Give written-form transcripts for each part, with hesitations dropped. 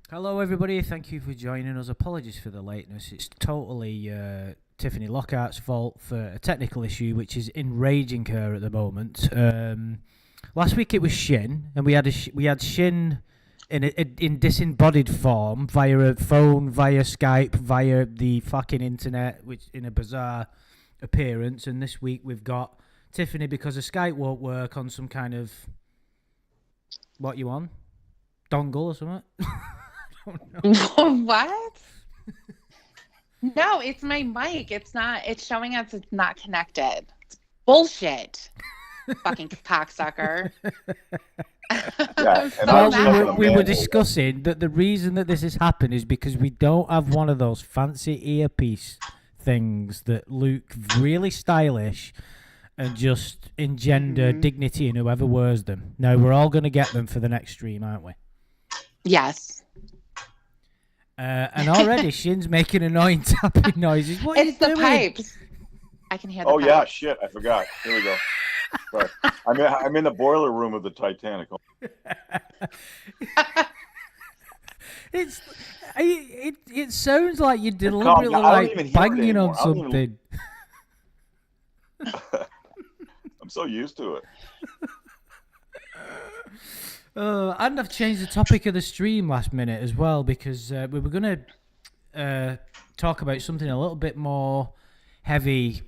Hello, everybody. Thank you for joining us. Apologies for the lateness. It's totally Tiffany Lockhart's fault for a technical issue, which is enraging her at the moment. Last week it was Shin, and we had Shin in disembodied form via a phone, via Skype, via the fucking internet, which in a bizarre appearance. And this week we've got Tiffany because the Skype won't work on some kind of what you on dongle or something. What? No, it's my mic. It's showing us it's not connected. It's bullshit. Fucking cocksucker. Yeah, and well, we were discussing that the reason that this has happened is because we don't have one of those fancy earpiece things that look really stylish and just engender dignity in whoever wears them. Now, we're all going to get them for the next stream, aren't we? Yes. And already Shin's making annoying tapping noises. What it's are you the doing? pipes. I can hear the pipes. Yeah, shit, I forgot. Here we go. Sorry. I'm in the boiler room of the Titanic. It sounds like you're deliberately like banging on something. I'm so used to it. And I've changed the topic of the stream last minute as well because we were going to talk about something a little bit more heavy-handed,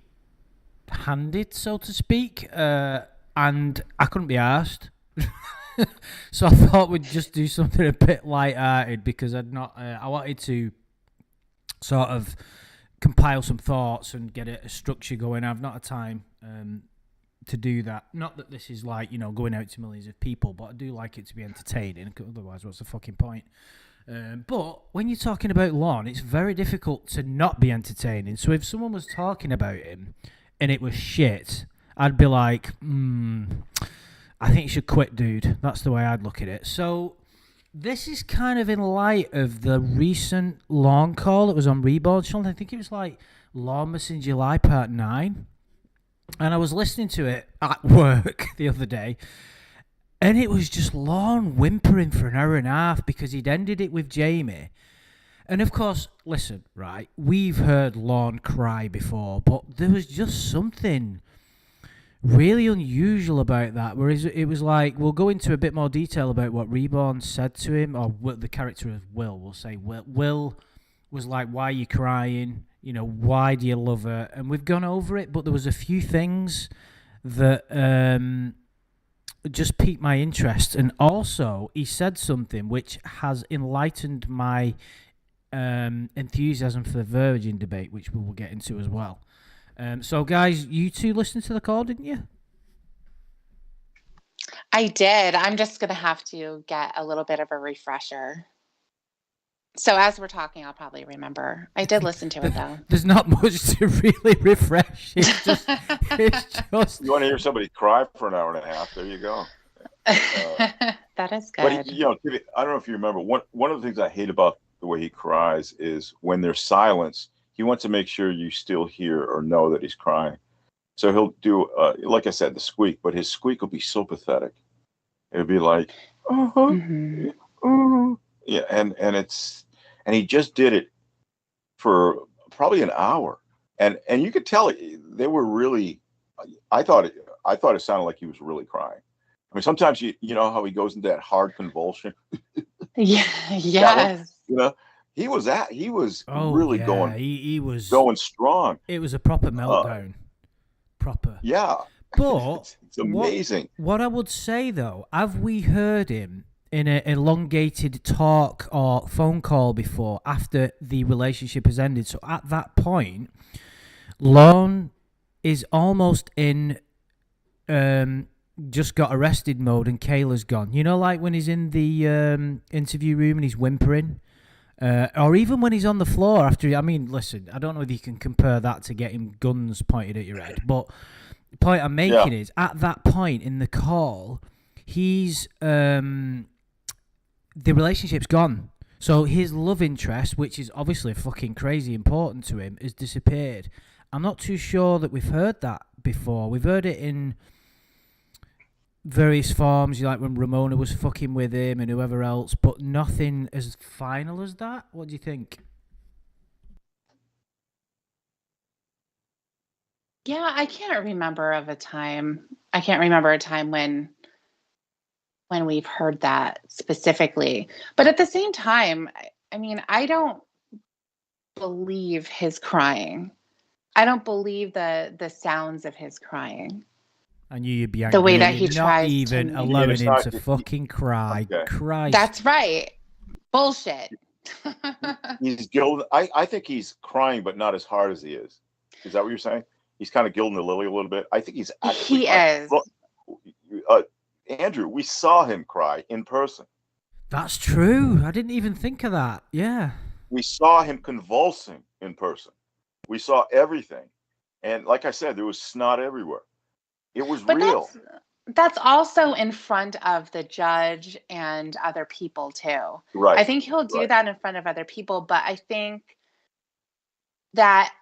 so to speak, and I couldn't be arsed. So I thought we'd just do something a bit light-hearted because I wanted to sort of compile some thoughts and get a structure going. I've not had time to do that. Not that this is like, going out to millions of people, but I do like it to be entertaining. Otherwise, what's the fucking point? But when you're talking about Lorne, it's very difficult to not be entertaining. So if someone was talking about him and it was shit, I'd be like, I think you should quit, dude. That's the way I'd look at it. So this is kind of in light of the recent Lorne call that was on Reborn. I think it was like Lornemas in July Part 9. And I was listening to it at work the other day, and it was just Lorne whimpering for an hour and a half because he'd ended it with Jamie. And of course, listen, right, we've heard Lorne cry before, but there was just something really unusual about that, whereas it was like, we'll go into a bit more detail about what Reborn said to him, or what the character of Will will say. Will was like, why are you crying? Why do you love her? And we've gone over it, but there was a few things that just piqued my interest. And also, he said something which has enlightened my enthusiasm for the Virgin debate, which we will get into as well. So, guys, you two listened to the call, didn't you? I did. I'm just going to have to get a little bit of a refresher. So as we're talking, I'll probably remember. I did listen to it, though. There's not much to really refresh. It's just... You want to hear somebody cry for an hour and a half? There you go. That is good. But, I don't know if you remember, one of the things I hate about the way he cries is when there's silence, he wants to make sure you still hear or know that he's crying. So he'll do, like I said, the squeak, but his squeak will be so pathetic. It'll be like, yeah, and he just did it for probably an hour, and you could tell they were really. I thought it sounded like he was really crying. I mean, sometimes you know how he goes into that hard convulsion. Yeah. Yes. He was really going. He was going strong. It was a proper meltdown. Proper. Yeah. But it's amazing. What I would say though, have we heard him in an elongated talk or phone call before after the relationship has ended? So at that point, Lorne is almost in just got arrested mode and Kayla's gone. Like when he's in the interview room and he's whimpering. Or even when he's on the floor after... I mean, listen, I don't know if you can compare that to getting guns pointed at your head, but the point I'm making is, at that point in the call, he's... the relationship's gone. So his love interest, which is obviously fucking crazy important to him, has disappeared. I'm not too sure that we've heard that before. We've heard it in various forms, like when Ramona was fucking with him and whoever else, but nothing as final as that. What do you think? Yeah, I can't remember a time when we've heard that specifically. But at the same time, I mean, I don't believe his crying. I don't believe the sounds of his crying. I knew you'd be The angry. way that he You're not tries even to. You mean allowing it's him not? to fucking cry. Okay. Christ. That's right. Bullshit. He's gilding. I think he's crying, but not as hard as he is. Is that what you're saying? He's kind of gilding the lily a little bit. I think he's actually He crying. is. Look, Andrew, we saw him cry in person. That's true. I didn't even think of that. Yeah. We saw him convulsing in person. We saw everything. And like I said, there was snot everywhere. It was But real. that's also in front of the judge and other people too. Right. I think he'll do that in front of other people, but I think that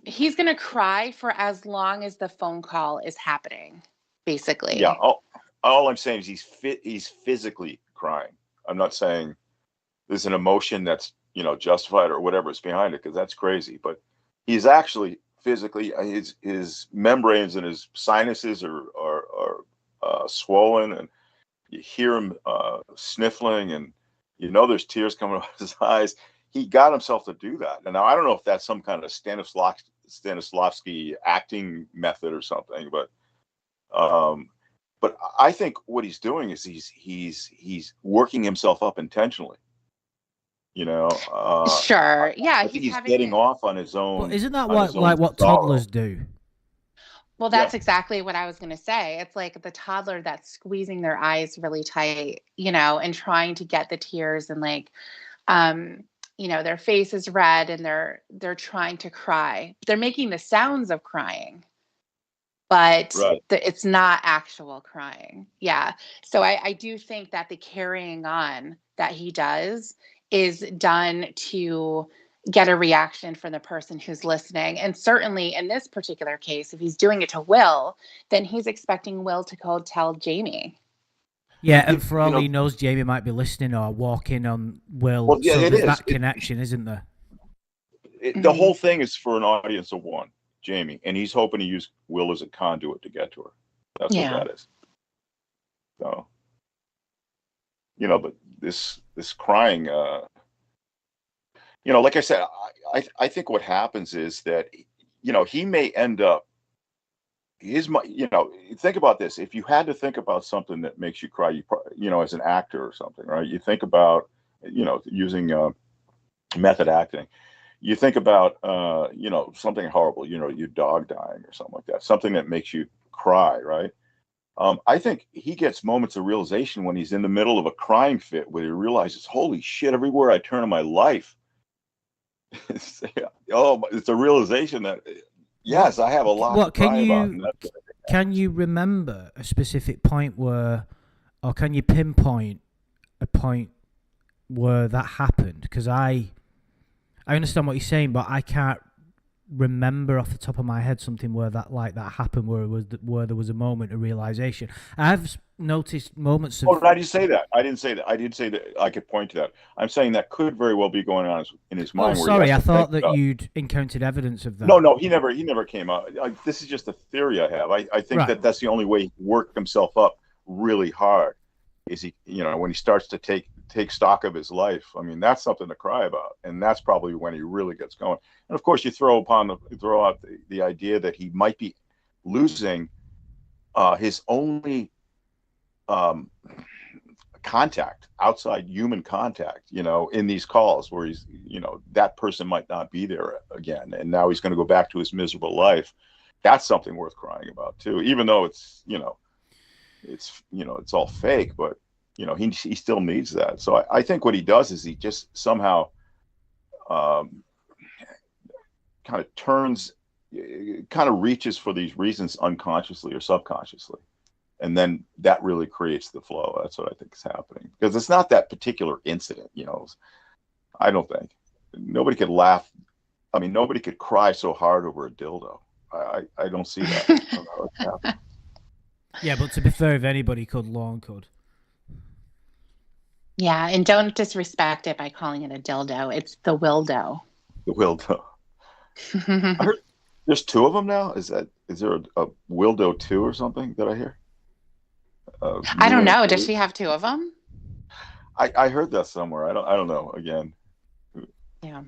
he's going to cry for as long as the phone call is happening, basically. Yeah. All I'm saying is he's physically crying. I'm not saying there's an emotion that's, justified or whatever is behind it, because that's crazy. But he's actually physically, his membranes and his sinuses are swollen, and you hear him sniffling, and there's tears coming out of his eyes. He got himself to do that. And now I don't know if that's some kind of Stanislavski acting method or something, but I think what he's doing is he's working himself up intentionally. Sure. Yeah, I think he's getting off on his own. But isn't that what toddlers do? Well, that's exactly what I was going to say. It's like the toddler that's squeezing their eyes really tight, and trying to get the tears, and their face is red, and they're trying to cry. They're making the sounds of crying, but it's not actual crying. Yeah. So I do think that the carrying on that he does is done to get a reaction from the person who's listening. And certainly in this particular case, if he's doing it to Will, then he's expecting Will to go tell Jamie. Yeah, and for all he knows, Jamie might be listening or walking on Will. Well, yeah, so there's that connection, isn't there? The whole thing is for an audience of one, Jamie, and he's hoping to use Will as a conduit to get to her. That's what that is. So, but this crying, like I said, I think what happens is that, he may end up, think about this. If you had to think about something that makes you cry, as an actor or something, right? You think about, using method acting. You think about, something horrible, your dog dying or something like that, something that makes you cry, right? I think he gets moments of realization when he's in the middle of a crying fit where he realizes, holy shit, everywhere I turn in my life, it's a realization that, yes, I have a lot to cry about. Can you remember a specific point or can you pinpoint a point where that happened? Because I understand what you're saying, but I can't remember off the top of my head something where that happened, where there was a moment of realization. I've noticed moments of... Oh, I didn't say that. I didn't say that. I did say that I could point to that. I'm saying that could very well be going on in his mind. Oh, sorry, I thought that you'd encountered evidence of that. No, he never came out. This is just a theory I have. I think that's the only way he worked himself up really hard. Is he, when he starts to take stock of his life. I mean, that's something to cry about, and that's probably when he really gets going. And of course, you throw out the idea that he might be losing his only contact, outside human contact, in these calls where he's, that person might not be there again, and now he's going to go back to his miserable life. That's something worth crying about too, even though it's all fake, but he still needs that. So I think what he does is he just somehow kind of reaches for these reasons unconsciously or subconsciously. And then that really creates the flow. That's what I think is happening. Because it's not that particular incident, I don't think. Nobody could laugh. I mean, nobody could cry so hard over a dildo. I don't see that. I don't know what's happening. Yeah, but to be fair, if anybody could, Lorne could. Yeah, and don't disrespect it by calling it a dildo. It's the wildo. The Wildo. I heard there's two of them now. Is there a Wildo 2 or something that I hear? I New don't and know. Does improved? she have two of them? I heard that somewhere. I don't know. Again, Yeah.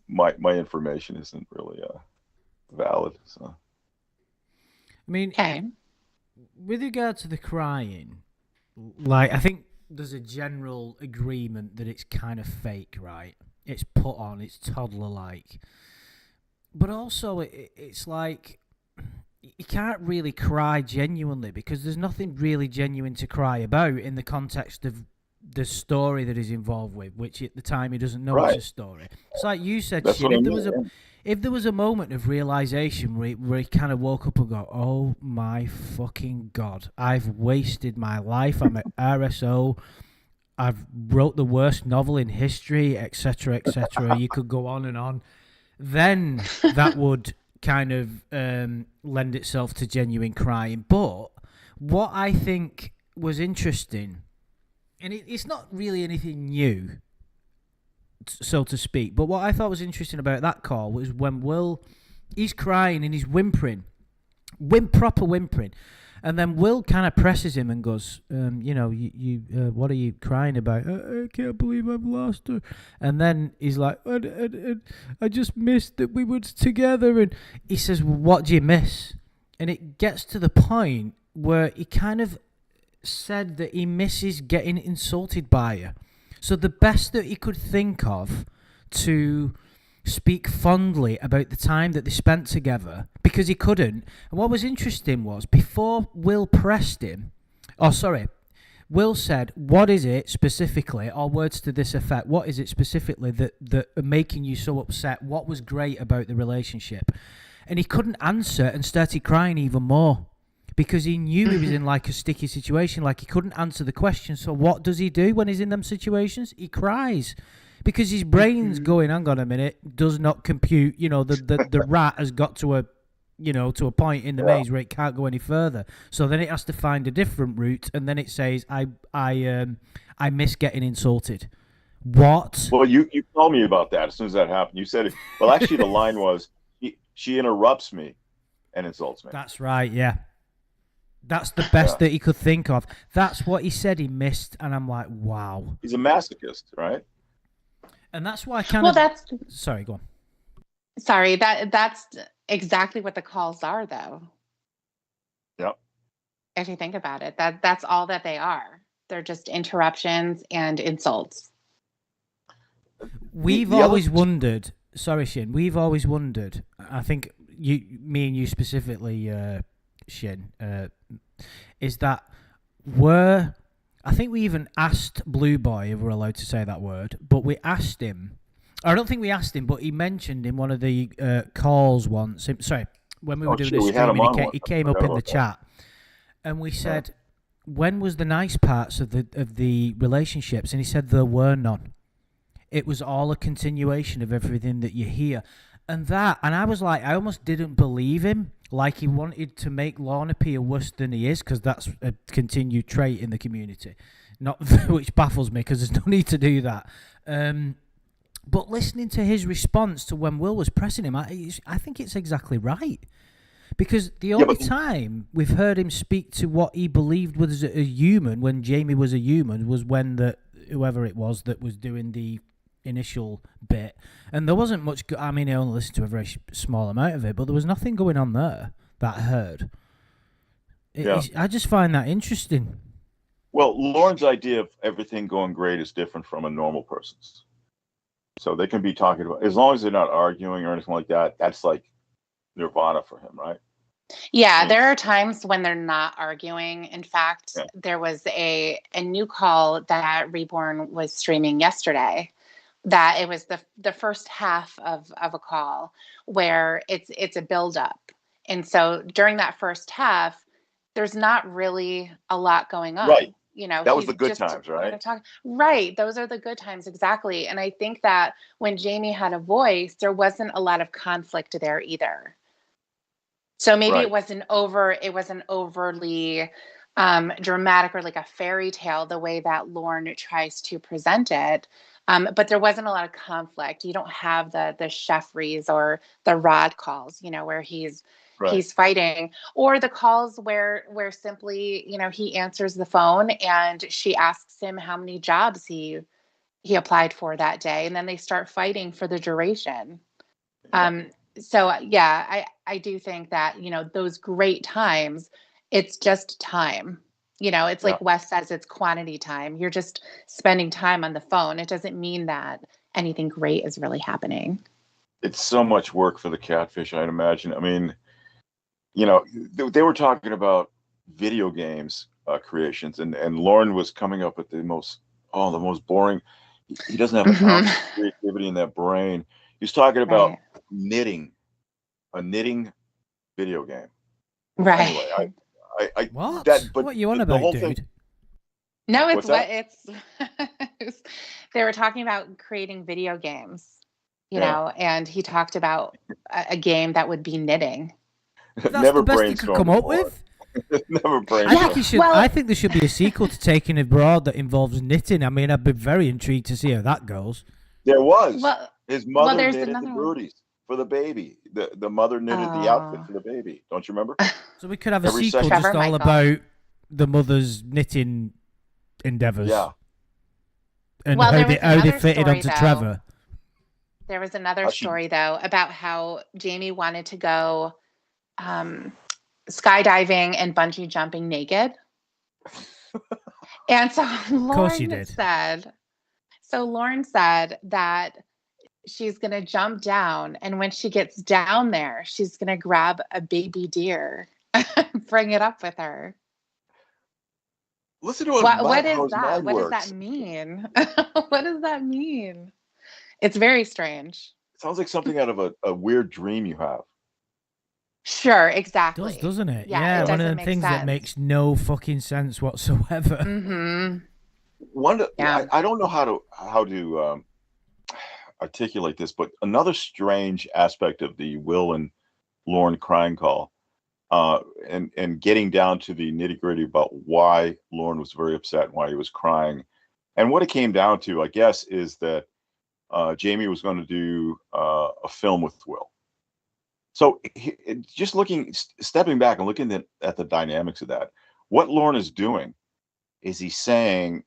my information isn't really valid. So I mean, Okay. with regard to the crying, like, I think there's a general agreement that it's kind of fake, right? It's put on, it's toddler-like. But also, it's like, you can't really cry genuinely because there's nothing really genuine to cry about in the context of the story that he's involved with, which at the time he doesn't know right. it's a story. It's like you said, That's Shin, what I mean. if there was a moment of realization where he kind of woke up and go, oh my fucking God, I've wasted my life, I'm at RSO, I've wrote the worst novel in history, etc., etc. You could go on and on. Then that would kind of lend itself to genuine crying. But what I think was interesting, and it's not really anything new, so to speak, but what I thought was interesting about that call was when Will, he's crying and he's whimpering, proper whimpering. And then Will kind of presses him and goes, you what are you crying about? I can't believe I've lost her. And then he's like, I just missed that we were together. And he says, well, what do you miss? And it gets to the point where he kind of said that he misses getting insulted by her. So the best that he could think of to speak fondly about the time that they spent together, because he couldn't. And what was interesting was, before Will pressed him, Will said, what is it specifically, or words to this effect, what is it specifically that are making you so upset? What was great about the relationship? And he couldn't answer and started crying even more because he knew he was in like a sticky situation, like he couldn't answer the question. So what does he do when he's in them situations? He cries. Because his brain's going, hang on a minute, does not compute. The rat has got to a point in the maze where it can't go any further. So then it has to find a different route, and then it says, I miss getting insulted. What? Well, you told me about that as soon as that happened. You said, well, actually, the line was, she interrupts me and insults me. That's right, yeah. That's the best that he could think of. That's what he said he missed, and I'm like, wow. He's a masochist, right? And that's why I kind of... Sorry, go on. Sorry, that's exactly what the calls are, though. Yep. If you think about it, that's all that they are. They're just interruptions and insults. We've always wondered... Sorry, Shin. We've always wondered... I think me and you specifically, Shin, is that I think we even asked Blue Boy if we're allowed to say that word, but we asked him. I don't think we asked him, but he mentioned in one of the calls once. When we were doing this streaming, he came up in the chat, and we said, "When was the nice parts of the relationships?" And he said there were none. It was all a continuation of everything that you hear, and I was like, I almost didn't believe him. Like he wanted to make Lorne appear worse than he is, because that's a continued trait in the community. Which baffles me, because there's no need to do that. But listening to his response to when Will was pressing him, I think it's exactly right. Because the only time we've heard him speak to what he believed was a human, when Jamie was a human, was when whoever it was that was doing the initial bit, and there wasn't much. I mean, I only listened to a very small amount of it, but there was nothing going on there that I heard. I just find that interesting. Well, Lorne's idea of everything going great is different from a normal person's. So they can be talking about, as long as they're not arguing or anything like that, that's like nirvana for him, right? Yeah, there are times when they're not arguing. In fact, there was a new call that Reborn was streaming yesterday, that it was the first half of a call where it's a buildup. And so during that first half, there's not really a lot going on. Right. That was the good times, right? Right. Those are the good times. Exactly. And I think that when Jamie had a voice, there wasn't a lot of conflict there either. So maybe Right. it wasn't overly dramatic or like a fairy tale the way that Lorne tries to present it. But there wasn't a lot of conflict. You don't have the Sheffries or the Rod calls, where he's Right. fighting, or the calls where simply, he answers the phone and she asks him how many jobs he applied for that day, and then they start fighting for the duration. Yeah. So yeah, I do think that, those great times, it's just time. It's Yeah. like Wes says, it's quantity time. You're just spending time on the phone. It doesn't mean that anything great is really happening. It's so much work for the catfish, I'd imagine. I mean, they were talking about video games creations, and Lorne was coming up with the most boring. He doesn't have an ounce of creativity in that brain. He was talking about Right. knitting, a knitting video game. Right. Anyway, I What? but What you on the about, whole dude? thing. No, What's that? it's they were talking about creating video games, Yeah. and he talked about a game that would be knitting. That's Never the best he could come brainstormed up before. with. Never I brainstormed. think he should. Well- I think there should be a sequel to Taking Abroad that involves knitting. I mean, I'd be very intrigued to see how that goes. There was. Well, His mother there's knitted the another one. booties for the baby. The mother knitted the outfit for the baby. Don't you remember? So we could have a Every sequel session. just Trevor all Michael. about the mother's knitting endeavors. Yeah. And Well, how there they, was how they another fitted story, onto though. Trevor. There was another How she- story, though, about how Jamie wanted to go skydiving and bungee jumping naked. And so Lorne said that she's going to jump down, and when she gets down there, she's going to grab a baby deer and bring it up with her. Listen to his What how is his that? mind What does works. that mean? What does that mean? It's very strange. Sounds like something out of a weird dream you have. Sure, exactly. Does, doesn't it? Yeah, it one of doesn't them make things that sense. makes no fucking sense whatsoever. Mm-hmm. Yeah. I don't know how to articulate this, but another strange aspect of the Will and Lorne crying call, and getting down to the nitty gritty about why Lorne was very upset and why he was crying, and what it came down to, I guess, is that Jamie was going to do a film with Will. So just stepping back and looking at the dynamics of that, what Lorne is doing is he's saying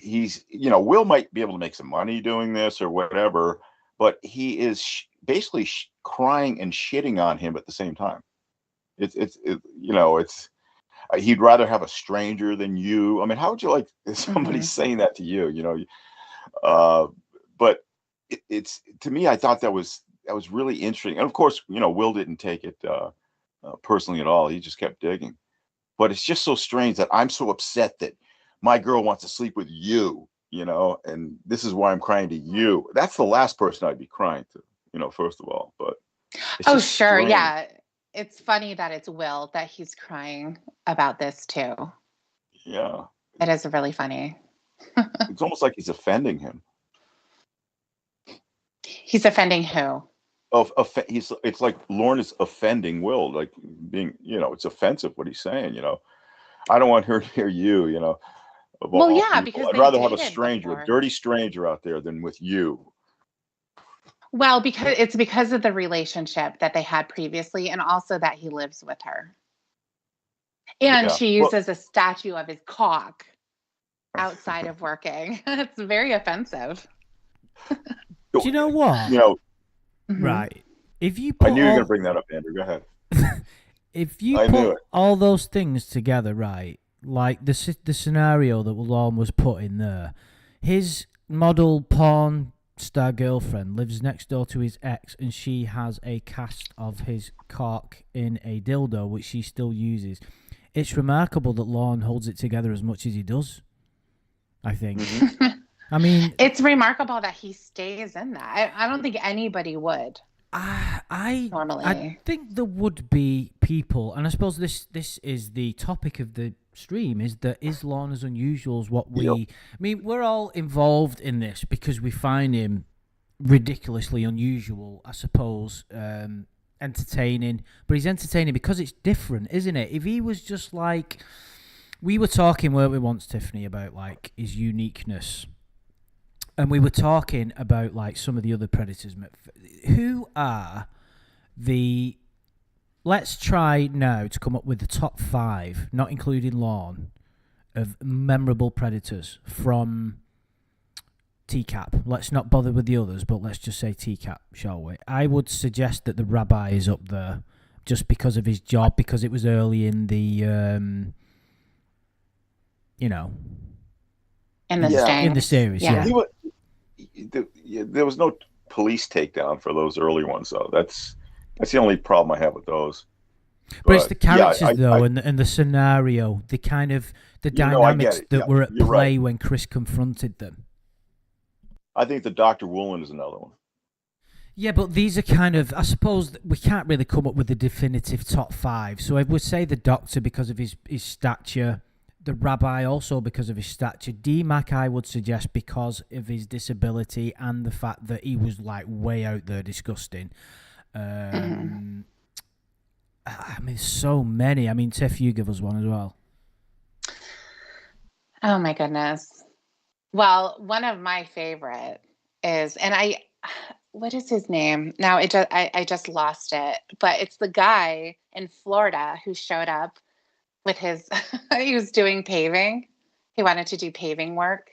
Will might be able to make some money doing this or whatever, but he is basically crying and shitting on him at the same time. It's he'd rather have a stranger than you. I mean, how would you like somebody saying that to you? But it's to me, I thought that was really interesting. And of course, Will didn't take it personally at all. He just kept digging. But it's just so strange that I'm so upset that my girl wants to sleep with you, and this is why I'm crying to you. That's the last person I'd be crying to, first of all. But it's Oh, just sure. strange. Yeah. It's funny that it's Will that he's crying about this too. Yeah. It is really funny. It's almost like he's offending him. He's offending who? It's like Lorne is offending Will, like being, it's offensive what he's saying, I don't want her to hear you, of Well, all yeah, people. because I'd they rather have a dated stranger, before. a dirty stranger out there than with you. Well, because of the relationship that they had previously, and also that he lives with her. And Yeah. she uses a statue of his cock outside of working. It's very offensive. Do you know what? Mhm. Right. If you I put knew you were all, going to bring that up, Andrew. Go ahead. if you I knew put it. all those things together, right, like the scenario that Lorne was put in there, his model porn star girlfriend lives next door to his ex, and she has a cast of his cock in a dildo, which she still uses. It's remarkable that Lorne holds it together as much as he does, I think. Mm-hmm. I mean, It's remarkable that he stays in that. I don't think anybody would. normally, I I think there would be people, and I suppose this is the topic of the stream, is that is Lorne as unusual as what we... Yep. I mean, we're all involved in this because we find him ridiculously unusual, I suppose, entertaining, but he's entertaining because it's different, isn't it? If he was just like, we were talking, weren't we, once, Tiffany, about like his uniqueness, and we were talking about like some of the other predators. Who are the? Let's try now to come up with the top 5, not including Lorne, of memorable predators from TCAP. Let's not bother with the others, but let's just say TCAP, shall we? I would suggest that the rabbi is up there just because of his job, because it was early in the, in the series. Yeah. There was no police takedown for those early ones, though. That's the only problem I have with those. But it's the characters, and the scenario, the kind of the dynamics that were at play when Chris confronted them. I think the Dr. Woolen is another one. Yeah, but these are kind of, I suppose we can't really come up with the definitive top 5. So I would say the Doctor because of his stature, the Rabbi also because of his stature, D-Mac I would suggest because of his disability and the fact that he was like way out there disgusting. I mean, so many. I mean, Tiff, you give us one as well. Oh my goodness. Well, one of my favorite is, and what is his name? Now I just lost it, but it's the guy in Florida who showed up with his, he was doing paving. He wanted to do paving work.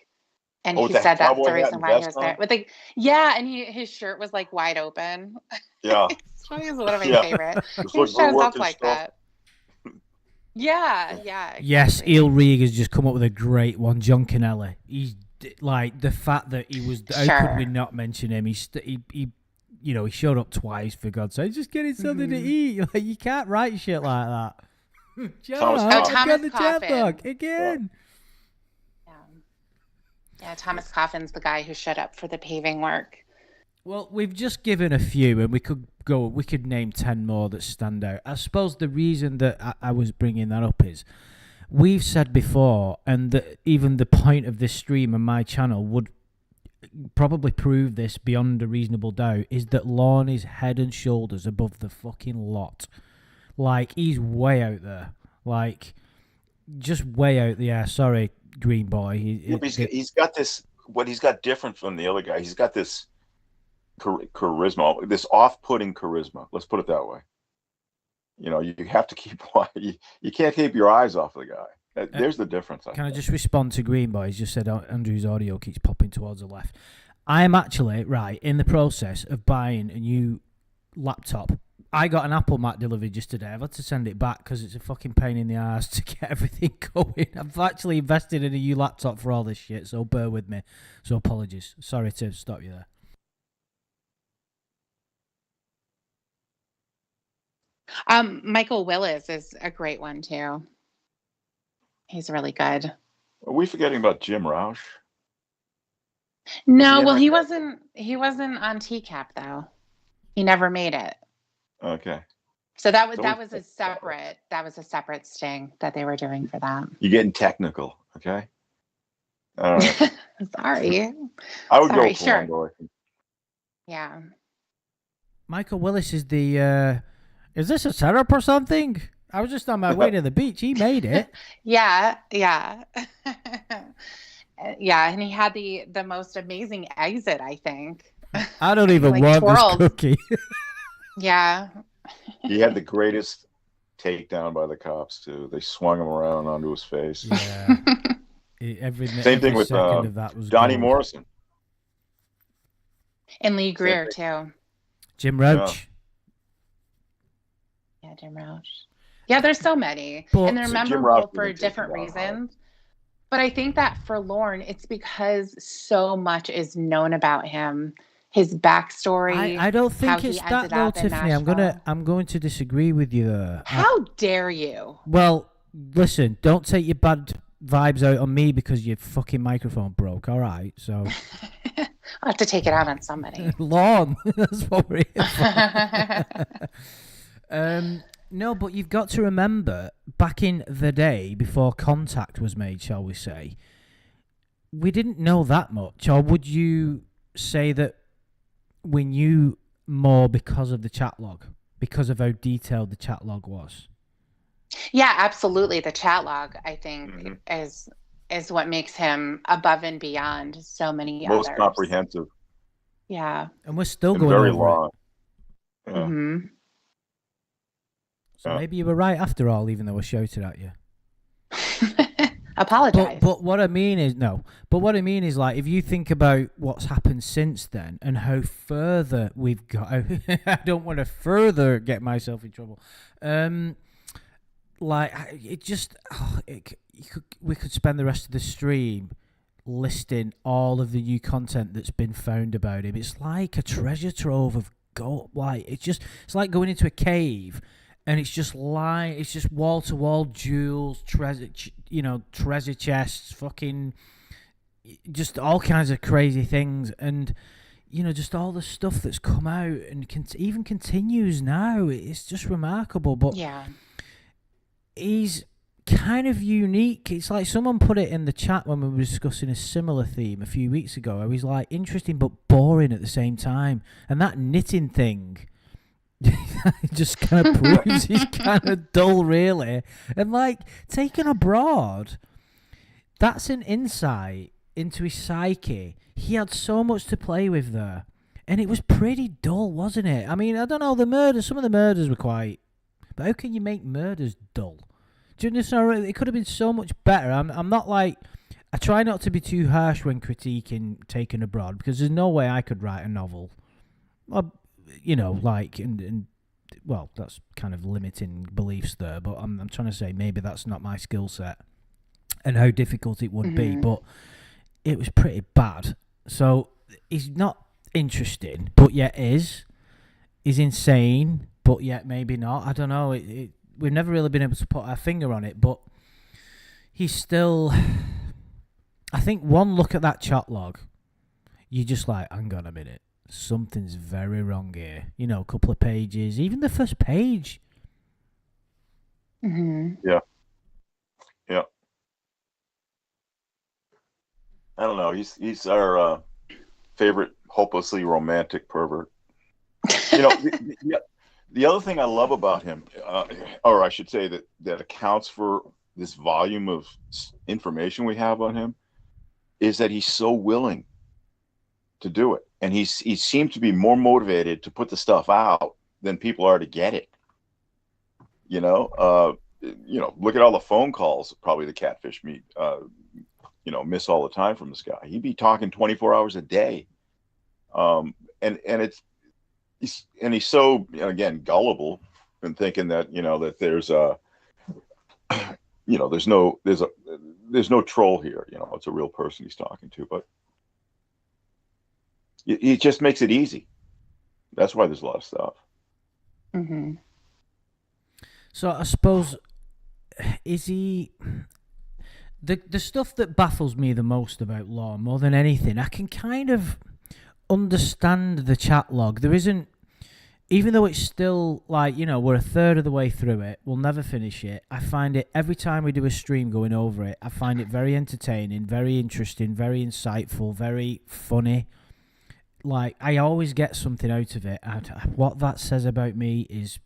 And he said that's the reason why he was there. With and his shirt was like wide open. Yeah. He's one of my favorite. He shows up like that. Yeah. Exactly. Yes, Eel Reeg has just come up with a great one. John Kennelly. He's like the fact that he was. How could we not mention him? He showed up twice, for God's sake. Just getting something to eat. Like, you can't write shit like that. Thomas Coffin again. Yeah, Thomas Coffin's the guy who showed up for the paving work. Well, we've just given a few, and we could name 10 more that stand out. I suppose the reason that I was bringing that up is we've said before, and that even the point of this stream and my channel would probably prove this beyond a reasonable doubt, is that Lorne is head and shoulders above the fucking lot. Like, he's way out there. Like, just way out there. Sorry, Green Boy. He's got this, what he's got different from the other guy, he's got this charisma, this off-putting charisma. Let's put it that way. You have to keep, you can't keep your eyes off the guy. There's the difference. I just respond to Green Boy? He's just said Andrew's audio keeps popping towards the left. I am actually, in the process of buying a new laptop. I got an Apple Mac delivered just today. I've had to send it back because it's a fucking pain in the ass to get everything going. I've actually invested in a new laptop for all this shit, so bear with me. So apologies. Sorry to stop you there. Michael Willis is a great one too. He's really good. Are we forgetting about Jim Roush? No, well, he wasn't on TCAP though. He never made it. Okay. So that was a separate sting that they were doing for that. You're getting technical, okay? All right. Sorry. I would go sure. Yeah. Michael Willis is the. Is this a setup or something? I was just on my way to the beach. He made it. Yeah. Yeah, and he had the most amazing exit, I think. I don't even want this cookie. Yeah. He had the greatest takedown by the cops too. They swung him around onto his face. Yeah. Same thing with Donnie Morrison. And Lee Greer too. Jim Roach. Yeah, Jim Roach. Yeah, there's so many. And they're memorable for different reasons. But I think that for Lorne, it's because so much is known about him. His backstory. I don't think it's that though, Tiffany. I'm going to disagree with you there. How dare you? Well, listen, don't take your bad vibes out on me because your fucking microphone broke. All right, so I'll have to take it out on somebody. Lorne, that's what we're here for. No, but you've got to remember, back in the day, before contact was made, shall we say, we didn't know that much. Or would you say that we knew more because of the chat log? because of how detailed the chat log was. Yeah, absolutely. The chat log, I think, is what makes him above and beyond so many most others. comprehensive. Yeah. And we're still and going very over long. it. Yeah. So maybe you were right after all, even though I shouted at you. Apologize. But what I mean is like, if you think about what's happened since then and how further we've got, I don't want to further get myself in trouble. Like it just, we could spend the rest of the stream listing all of the new content that's been found about him. It's like a treasure trove of gold. Like it's like going into a cave. And it's just wall to wall jewels, treasure chests, fucking, just all kinds of crazy things, and just all the stuff that's come out and even continues now. It's just remarkable. But yeah, he's kind of unique. It's like someone put it in the chat when we were discussing a similar theme a few weeks ago. I was like, interesting but boring at the same time, and that knitting thing. It just kind of proves he's kind of dull, really. And like, taken abroad, that's an insight into his psyche. He had so much to play with there, and it was pretty dull, wasn't it? I mean, I don't know, some of the murders were quite, but how can you make murders dull? Do you understand? It could have been so much better. I'm not like, I try not to be too harsh when critiquing Taken Abroad, because there's no way I could write a novel. And well, that's kind of limiting beliefs there, but I'm trying to say maybe that's not my skill set and how difficult it would be, but it was pretty bad. So he's not interesting, but yet is. He's insane, but yet maybe not. I don't know. We've never really been able to put our finger on it, but he's still... I think one look at that chat log, you're just like, hang on a minute. Something's very wrong here. A couple of pages, even the first page. Yeah. I don't know. He's our favorite hopelessly romantic pervert. The other thing I love about him, or I should say that accounts for this volume of information we have on him, is that he's so willing to do it. And he seemed to be more motivated to put the stuff out than people are to get it. Look at all the phone calls probably the catfish miss all the time from this guy. He'd be talking 24 hours a day. He's so, again, gullible and thinking that, that there's there's no troll here. It's a real person he's talking to, but it just makes it easy. That's why there's a lot of stuff. So I suppose, is he... The stuff that baffles me the most about Lorne, more than anything, I can kind of understand the chat log. There isn't... Even though it's still, like, we're a third of the way through it, we'll never finish it. I find it, every time we do a stream going over it, I find it very entertaining, very interesting, very insightful, very funny. Like, I always get something out of it. What that says about me is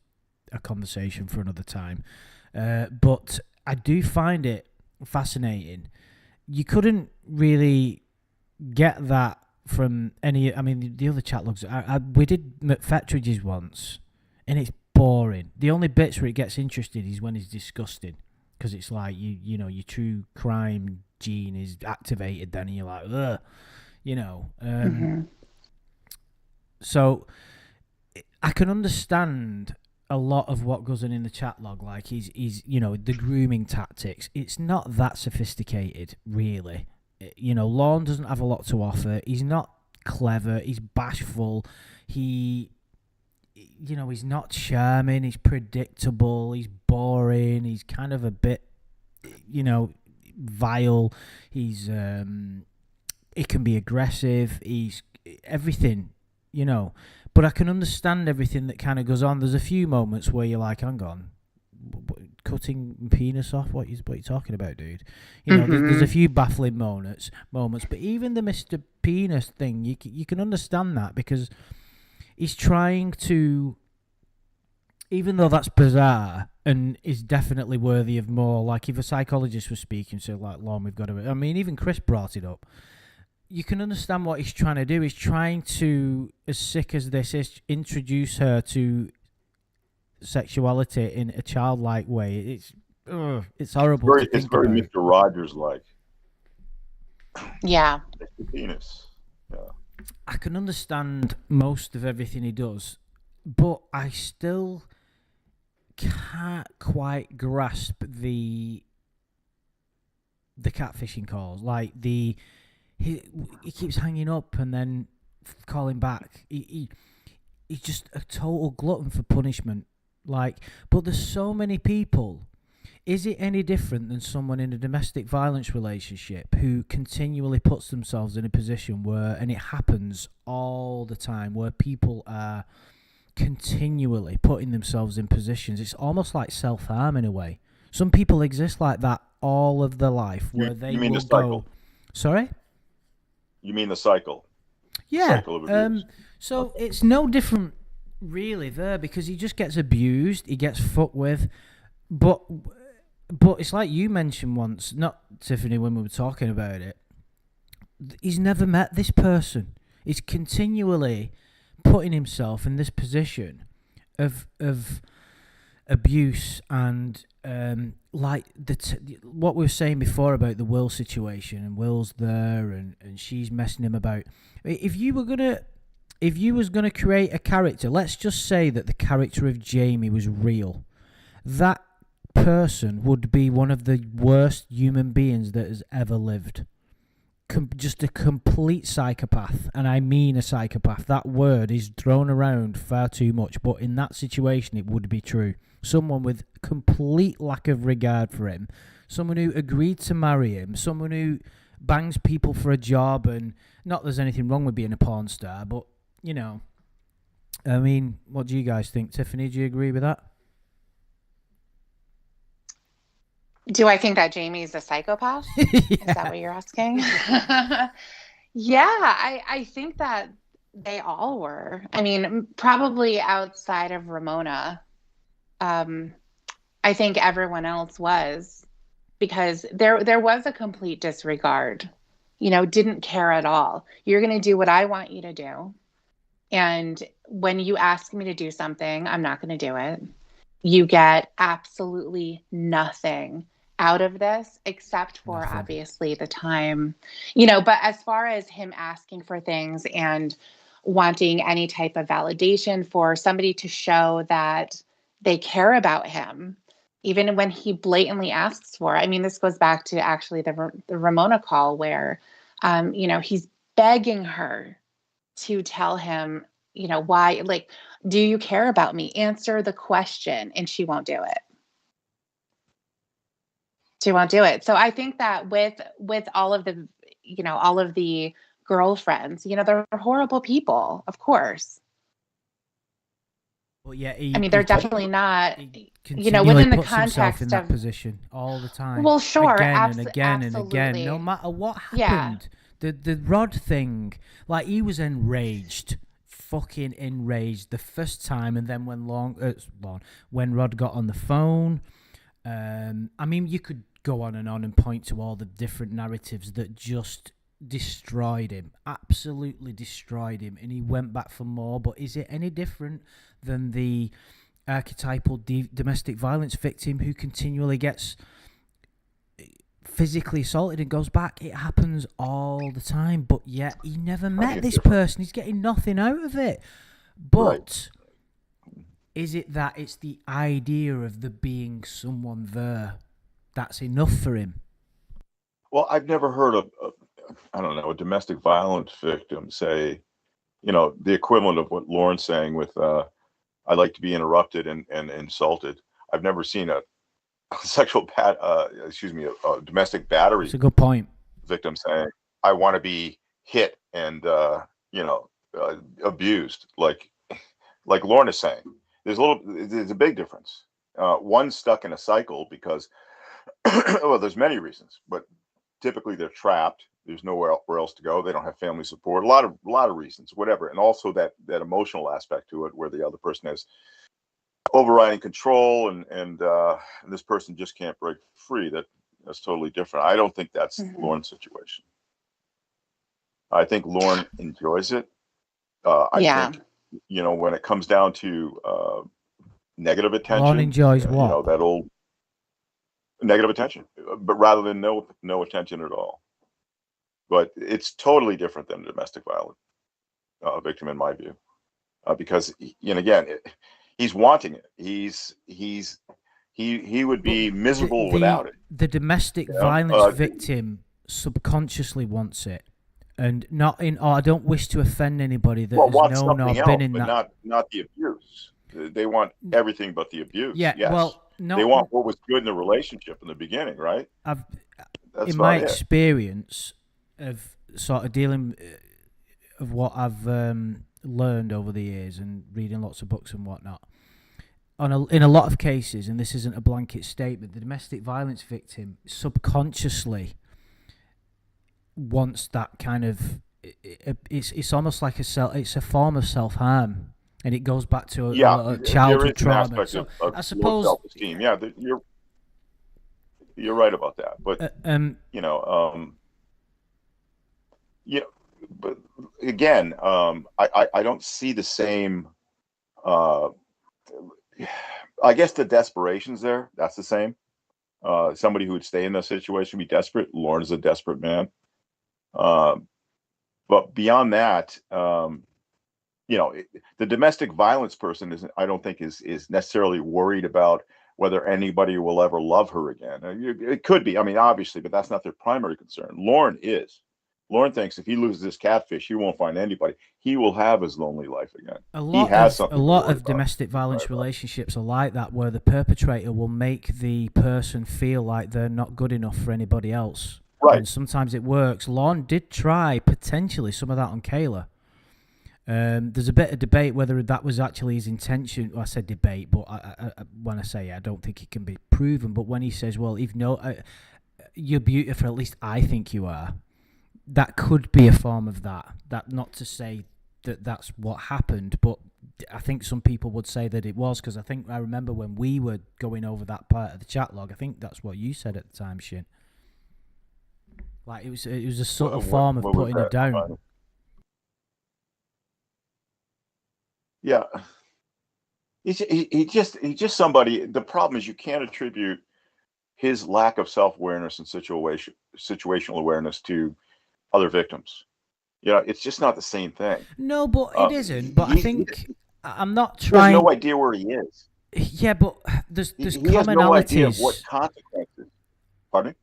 a conversation for another time. But I do find it fascinating. You couldn't really get that from any... I mean, the other chat logs... we did McFetridge's once, and it's boring. The only bits where it gets interesting is when it's disgusting, because it's like, your true crime gene is activated then, and you're like, ugh. So I can understand a lot of what goes on in the chat log. Like he's the grooming tactics. It's not that sophisticated, really. Lorne doesn't have a lot to offer. He's not clever. He's bashful. He's not charming. He's predictable. He's boring. He's kind of a bit, vile. He's it can be aggressive. He's everything. But I can understand everything that kind of goes on. There's a few moments where you're like, hang on, cutting penis off? What you talking about, dude? There's a few baffling moments, but even the Mr. Penis thing, you can understand that, because he's trying to even though that's bizarre and is definitely worthy of more, like if a psychologist was speaking, so like Lorne, we've got to, I mean, even Chris brought it up. You can understand what he's trying to do. He's trying to, as sick as this is, introduce her to sexuality in a childlike way. It's horrible. It's very Mr. Rogers like. Yeah. The penis. Yeah. I can understand most of everything he does, but I still can't quite grasp the catfishing calls. Like he keeps hanging up and then calling back. He's just a total glutton for punishment. Like, but there's so many people. Is it any different than someone in a domestic violence relationship who continually puts themselves in a position where, and it happens all the time, where people are continually putting themselves in positions? It's almost like self-harm in a way. Some people exist like that all of their life, where they mean will the cycle? go. Sorry? You mean the cycle? Yeah. Cycle of abuse. So it's no different really there, because he just gets abused, he gets fucked with, but it's like you mentioned once, not Tiffany, when we were talking about it, he's never met this person. He's continually putting himself in this position of abuse, and like what we were saying before about the Will situation, and Will's there and she's messing him about. If you was gonna create a character, let's just say that the character of Jamie was real, that person would be one of the worst human beings that has ever lived. Just a complete psychopath, and I mean a psychopath. That word is thrown around far too much, but in that situation it would be true. Someone with complete lack of regard for him, someone who agreed to marry him, someone who bangs people for a job, and not there's anything wrong with being a porn star, but you know, I mean, what do you guys think? Tiffany, do you agree with that? Do I think that Jamie's a psychopath? Yeah. Is that what you're asking? Yeah, I think that they all were. I mean, probably outside of Ramona. I think everyone else was, because there was a complete disregard, didn't care at all. You're going to do what I want you to do. And when you ask me to do something, I'm not going to do it. You get absolutely nothing out of this, except for obviously the time, but as far as him asking for things and wanting any type of validation for somebody to show that they care about him, even when he blatantly asks for it. I mean, this goes back to actually the Ramona call where, he's begging her to tell him, why, like, do you care about me? Answer the question. And she won't do it. She won't do it. So I think that with all of the, all of the girlfriends, they're horrible people, of course. Well, yeah, I mean, they're definitely not, within the context in that position all the time. Well, sure, again and again and again, no matter what happened. Yeah. The Rod thing, like, he was enraged, fucking enraged the first time, and then when Rod got on the phone, I mean, you could go on and point to all the different narratives that just destroyed him, absolutely destroyed him, and he went back for more. But is it any different than the archetypal domestic violence victim who continually gets physically assaulted and goes back? It happens all the time, but yet he never met this person. He's getting nothing out of it. But is it that it's the idea of there being someone there that's enough for him? Well, I've never heard of a domestic violence victim say, the equivalent of what Lorne's saying with, I like to be interrupted and insulted. I've never seen a domestic battery. That's a good point. Victim saying, I want to be hit and, abused. Like Lorne is saying, there's a big difference. One's stuck in a cycle because, well, there's many reasons, but typically they're trapped. There's nowhere else to go. They don't have family support. A lot of reasons, whatever. And also that emotional aspect to it, where the other person has overriding control, and this person just can't break free. That's totally different. I don't think that's Lorne's situation. I think Lorne enjoys it. I think, when it comes down to negative attention, Lorne enjoys what? That old negative attention, but rather than no attention at all. But it's totally different than a domestic violence victim, in my view, because again, he's wanting it. He would be miserable without it. The domestic violence victim subconsciously wants it, and not in. Oh, I don't wish to offend anybody that has known or been in that. Not the abuse. They want everything but the abuse. Yeah. Yes. Well, they want what was good in the relationship in the beginning, right? In my experience of sort of dealing of what I've learned over the years and reading lots of books and whatnot, in a lot of cases, and this isn't a blanket statement, the domestic violence victim subconsciously wants that kind of. It's almost like it's a form of self-harm, and it goes back to a childhood trauma. So I suppose self-esteem. Yeah, you're right about that. But but again, I don't see the same. I guess the desperation's there. That's the same. Somebody who would stay in that situation, be desperate. Lorne is a desperate man. But beyond that, the domestic violence person I don't think is necessarily worried about whether anybody will ever love her again. It could be. I mean, obviously, but that's not their primary concern. Lorne is. Lorne thinks if he loses this catfish, he won't find anybody. He will have his lonely life again. A lot of domestic violence relationships are like that, where the perpetrator will make the person feel like they're not good enough for anybody else. Right. And sometimes it works. Lorne did try potentially some of that on Kayla. There's a bit of debate whether that was actually his intention. Well, I said debate, but when I say I don't think it can be proven. But when he says, "Well, you're beautiful, at least I think you are," that could be a form of that. That not to say that that's what happened, but I think some people would say that it was, because I remember when we were going over that part of the chat log, I think that's what you said at the time, Shin. Like it was a sort of form of putting it down. Yeah, he's just somebody. The problem is you can't attribute his lack of self-awareness and situational awareness to other victims. It's just not the same thing. No, but it isn't. But I think I'm not trying. He has no idea where he is. Yeah, but there's commonalities. He has no idea of what consequences. Pardon me?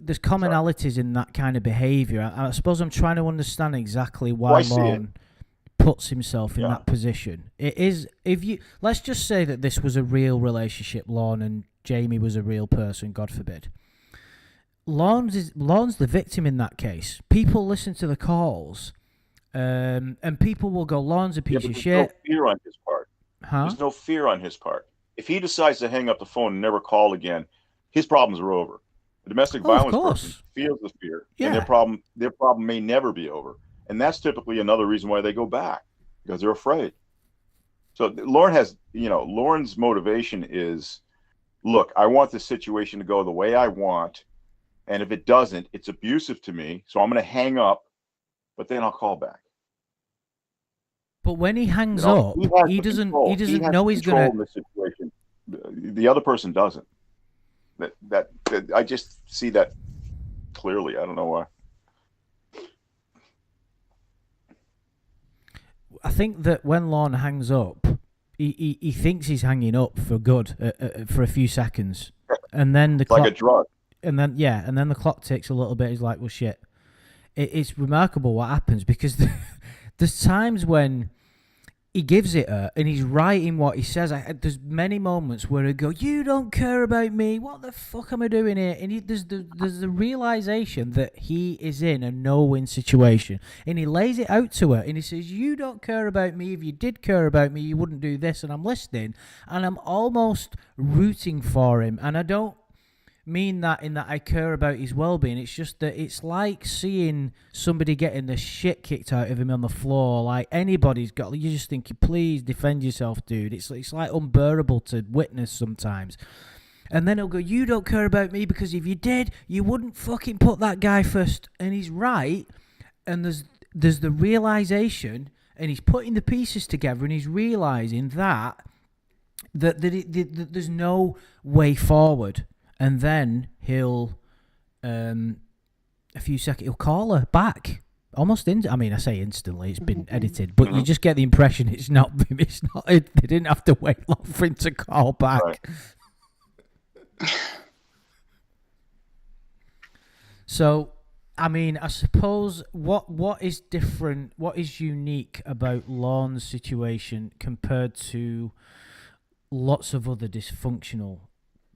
There's commonalities in that kind of behaviour. I suppose I'm trying to understand exactly why Lorne puts himself in that position. It is, let's just say that this was a real relationship, Lorne and Jamie was a real person, God forbid. Lorne's the victim in that case. People listen to the calls, and people will go, "Lorne's a piece of shit." There's no fear on his part. There's no fear on his part. If he decides to hang up the phone and never call again, his problems are over. The domestic violence person feels the fear, and their problem may never be over. And that's typically another reason why they go back, because they're afraid. So Lorne's motivation is, look, I want this situation to go the way I want, and if it doesn't, it's abusive to me, so I'm going to hang up, but then I'll call back. But when he hangs up, he doesn't know he's going to. The other person doesn't. That I just see that clearly. I don't know why. I think that when Lorne hangs up, he thinks he's hanging up for good for a few seconds, and then the clock, like a drug. And then the clock ticks a little bit. He's like, "Well, shit." It's remarkable what happens, because there's times when he gives it her and he's right in what he says. There's many moments where he go, "You don't care about me. What the fuck am I doing here?" And there's the realization that he is in a no-win situation, and he lays it out to her and he says, "You don't care about me. If you did care about me, you wouldn't do this." And I'm listening, and I'm almost rooting for him, and I don't. mean that in that I care about his well-being. It's just that it's like seeing somebody getting the shit kicked out of him on the floor. Like anybody's got, you just think, please defend yourself, dude. It's like unbearable to witness sometimes. And then he'll go, you don't care about me because if you did, you wouldn't fucking put that guy first. And he's right. And there's the realization, and he's putting the pieces together, and he's realizing that there's no way forward. And then he'll, a few seconds, he'll call her back. Almost I say instantly, it's been edited, but you just get the impression it's not, they didn't have to wait long for him to call back. Right. So, I mean, I suppose what is different, what is unique about Lorne's situation compared to lots of other dysfunctional,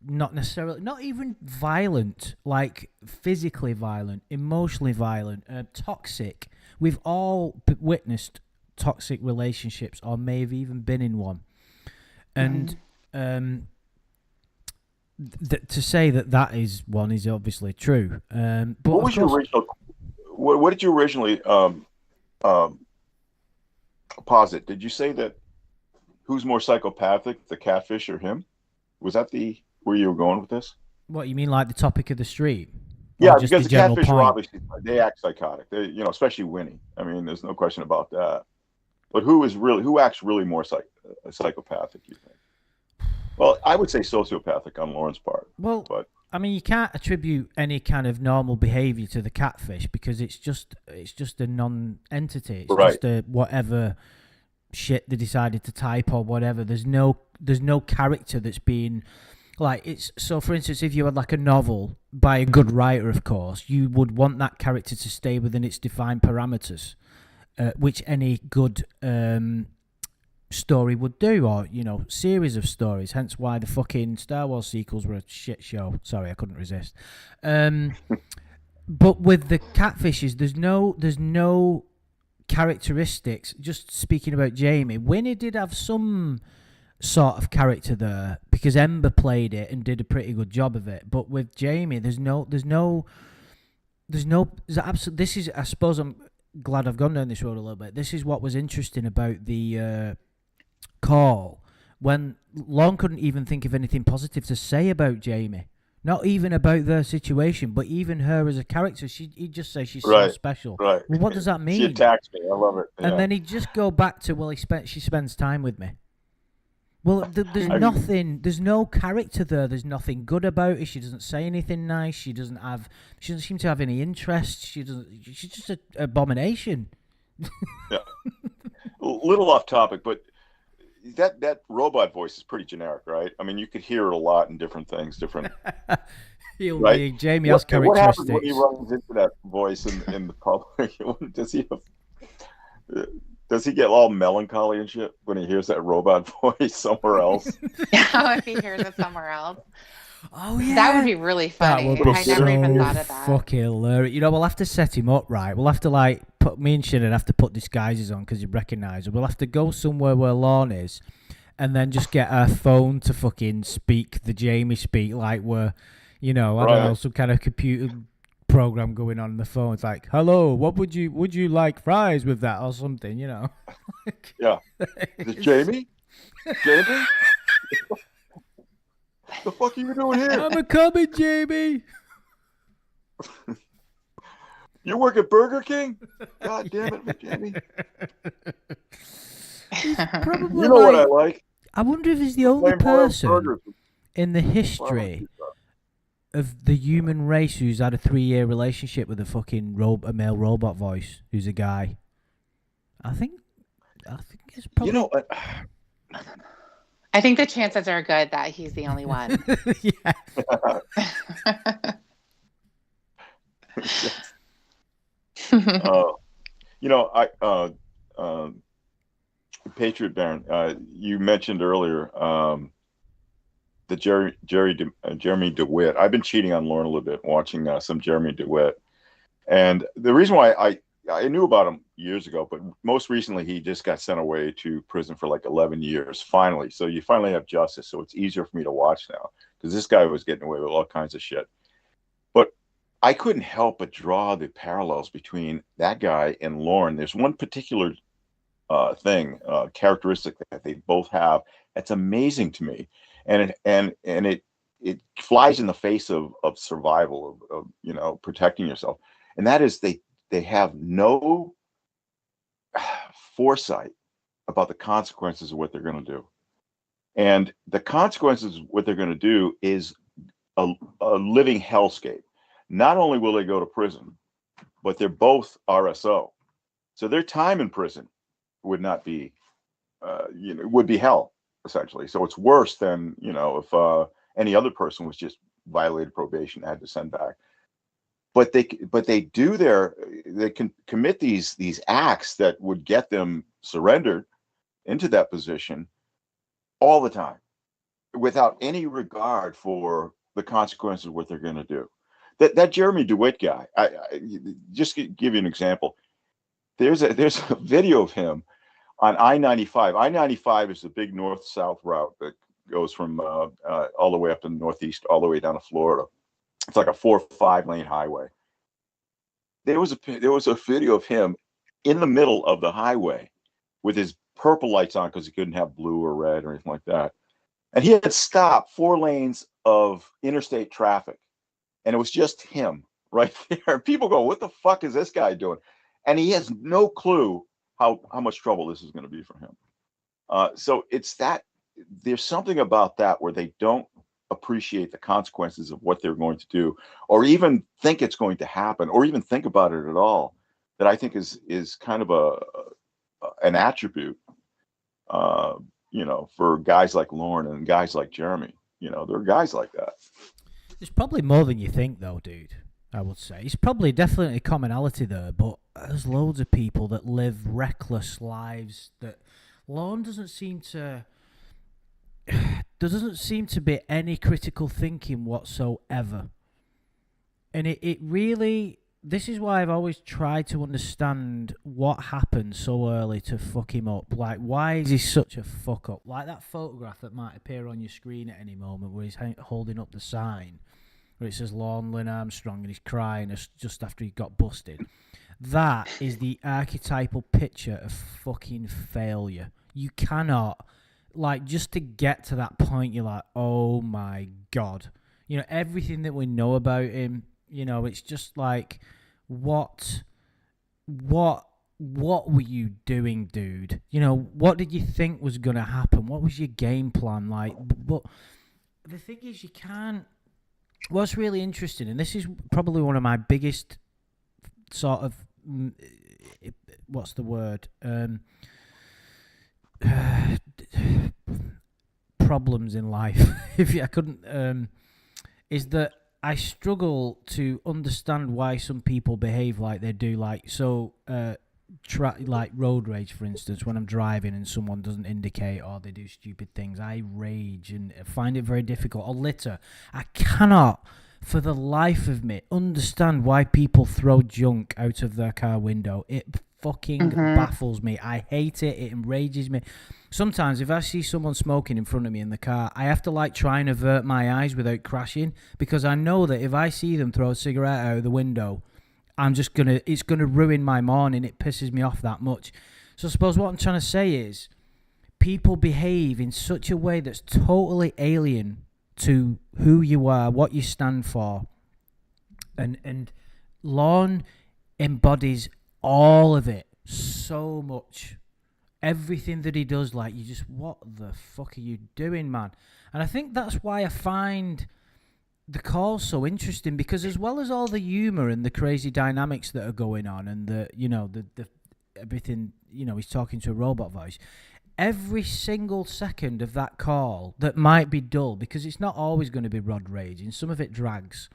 not necessarily, not even violent, like physically violent, emotionally violent, toxic. We've all witnessed toxic relationships, or may have even been in one. And to say that is one is obviously true. But what was your original? What did you originally posit? Did you say that who's more psychopathic, the catfish or him? Was that where you were going with this? What you mean, like the topic of the street? Yeah, because the catfish are obviously, they act psychotic. They, especially Winnie. I mean, there's no question about that. But who acts really more psychopathic, you think? Well, I would say sociopathic on Lorne's part. Well, but I mean, you can't attribute any kind of normal behavior to the catfish because it's just a non-entity. It's just a whatever shit they decided to type or whatever. There's no character that's being like it's. So, for instance, if you had like a novel by a good writer, of course, you would want that character to stay within its defined parameters, which any good story would do, or series of stories. Hence why the fucking Star Wars sequels were a shit show. Sorry, I couldn't resist. But with the catfishes, there's no characteristics. Just speaking about Jamie, Winnie did have some sort of character there because Ember played it and did a pretty good job of it. But with Jamie, there's no. This is, I suppose, I'm glad I've gone down this road a little bit. This is what was interesting about the call when Lorne couldn't even think of anything positive to say about Jamie, not even about their situation, but even her as a character. He'd just say she's so special. Right. Well, what does that mean? She attacks me. I love it. Yeah. And then he'd just go back to she spends time with me. Well, there's nothing. There's no character there. There's nothing good about her. She doesn't say anything nice. She doesn't seem to have any interest. She's just an abomination. Yeah. A little off topic, but that robot voice is pretty generic, right? I mean, you could hear it a lot in different things, different. Jamie has characteristics. What happens when he runs into that voice in the public? Does he get all melancholy and shit when he hears that robot voice somewhere else? Yeah, if he hears it somewhere else. Oh yeah, that would be really funny. I never even thought of that. Fucking hilarious. We'll have to set him up right. We'll have to put me and Shannon have to put disguises on because you recognise him. We'll have to go somewhere where Lorne is, and then just get our phone to fucking speak the Jamie speak like we're, I don't know, some kind of computer program going on the phone. It's like, hello, what would you like fries with that or something? Yeah. Is it Jamie? Jamie? The fuck are you doing here? I'm coming, Jamie. You work at Burger King? God damn it, Jamie. He's probably you know what I like? I wonder if he's the only person in the history of the human race who's had a 3-year relationship with a fucking a male robot voice who's a guy. I think it's probably... I think the chances are good that he's the only one. Yeah. Patriot Baron, you mentioned earlier the Jeremy DeWitte. I've been cheating on Lorne a little bit, watching some Jeremy DeWitte, and the reason why I knew about him years ago, but most recently he just got sent away to prison for like 11 years. Finally, so you finally have justice, so it's easier for me to watch now. because this guy was getting away with all kinds of shit. But I couldn't help but draw the parallels between that guy and Lorne. There's one particular characteristic that they both have that's amazing to me, and it flies in the face of survival, of protecting yourself, and that is they have no foresight about the consequences of what they're going to do. And the consequences of what they're going to do is a living hellscape. Not only will they go to prison, but they're both RSO. So their time in prison would not be, would be hell, essentially. So it's worse than, if any other person was just violated probation, had to send back. But they can commit these acts that would get them surrendered into that position all the time, without any regard for the consequences of what they're going to do. That Jeremy DeWitte guy, I just give you an example. There's a video of him on I-95. I-95 is the big north-south route that goes from all the way up to the northeast, all the way down to Florida. It's like a 4 or 5 lane highway. There was a video of him in the middle of the highway with his purple lights on, because he couldn't have blue or red or anything like that. And he had stopped 4 lanes of interstate traffic. And it was just him right there. People go, what the fuck is this guy doing? And he has no clue how much trouble this is going to be for him. So it's that there's something about that where they don't appreciate the consequences of what they're going to do, or even think it's going to happen, or even think about it at all, that I think is kind of an attribute, for guys like Lorne and guys like Jeremy. There are guys like that. There's probably more than you think, though, dude. I would say it's probably definitely a commonality there, but there's loads of people that live reckless lives that Lorne doesn't seem to. There doesn't seem to be any critical thinking whatsoever, and it really. This is why I've always tried to understand what happened so early to fuck him up. Like, why is he such a fuck up? Like that photograph that might appear on your screen at any moment where he's holding up the sign where it says Lorne Lynn Armstrong and he's crying just after he got busted. That is the archetypal picture of fucking failure. You cannot, just to get to that point, you're like, oh my God. Everything that we know about him, it's just like, what were you doing, dude? What did you think was going to happen? What was your game plan like? But the thing is, you can't. What's really interesting, and this is probably one of my biggest sort of, what's the word? Problems in life, if I couldn't, is that I struggle to understand why some people behave like they do. Like road rage, for instance, when I'm driving and someone doesn't indicate or they do stupid things, I rage and find it very difficult. Or litter. I cannot, for the life of me, understand why people throw junk out of their car window. It fucking baffles me. I hate it. It enrages me. Sometimes if I see someone smoking in front of me in the car, I have to try and avert my eyes without crashing, because I know that if I see them throw a cigarette out of the window, it's gonna ruin my morning. It pisses me off that much. So I suppose what I'm trying to say is, people behave in such a way that's totally alien to who you are, what you stand for, and Lorne embodies all of it so much. Everything that he does, you just, what the fuck are you doing, man? And I think that's why I find the call so interesting, because as well as all the humor and the crazy dynamics that are going on, and the everything, he's talking to a robot voice, every single second of that call that might be dull, because it's not always going to be rod raging, some of it drags,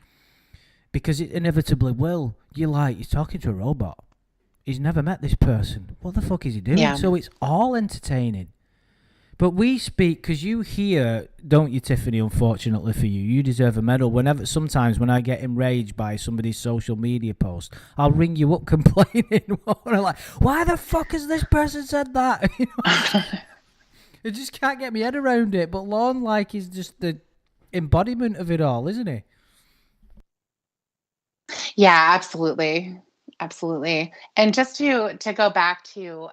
because it inevitably will. You're talking to a robot. He's never met this person. What the fuck is he doing? Yeah. So it's all entertaining. But we speak, because you hear, don't you, Tiffany, unfortunately for you, you deserve a medal. Sometimes when I get enraged by somebody's social media post, I'll ring you up complaining. Why the fuck has this person said that? I just can't get my head around it. But Lorne, is just embodiment of it all, isn't he? Yeah, absolutely. Absolutely. And just to go back to,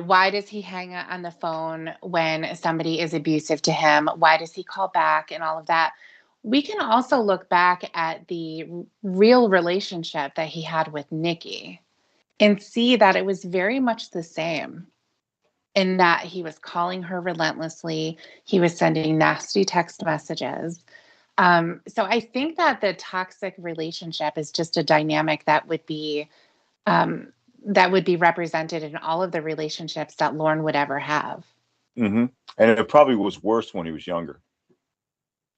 why does he hang on the phone when somebody is abusive to him? Why does he call back and all of that? We can also look back at the real relationship that he had with Nikki and see that it was very much the same, in that he was calling her relentlessly. He was sending nasty text messages. So I think that the toxic relationship is just a dynamic that would be represented in all of the relationships that Lorne would ever have. Mm-hmm. And it probably was worse when he was younger.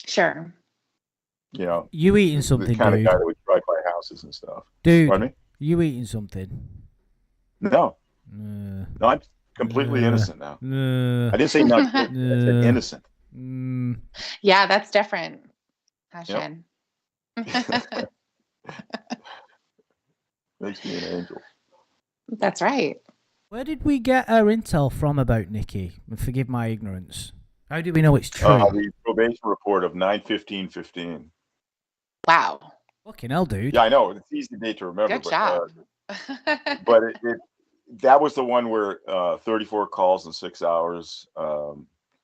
Sure. You eating something, the kind dude? Of guy that would drive by houses and stuff. Dude, pardon me? You eating something? No. No, I'm completely innocent now. I didn't say not guilty. I said innocent. Yeah, that's different. Hashan. Yep. Makes me an angel. That's right. Where did we get our intel from about Nikki? And forgive my ignorance. How do we know it's true? The probation report of 9/15/15. Wow. Fucking hell, dude. Yeah, I know. It's an easy date to remember. Good job. But that was the one where 34 calls in 6 hours.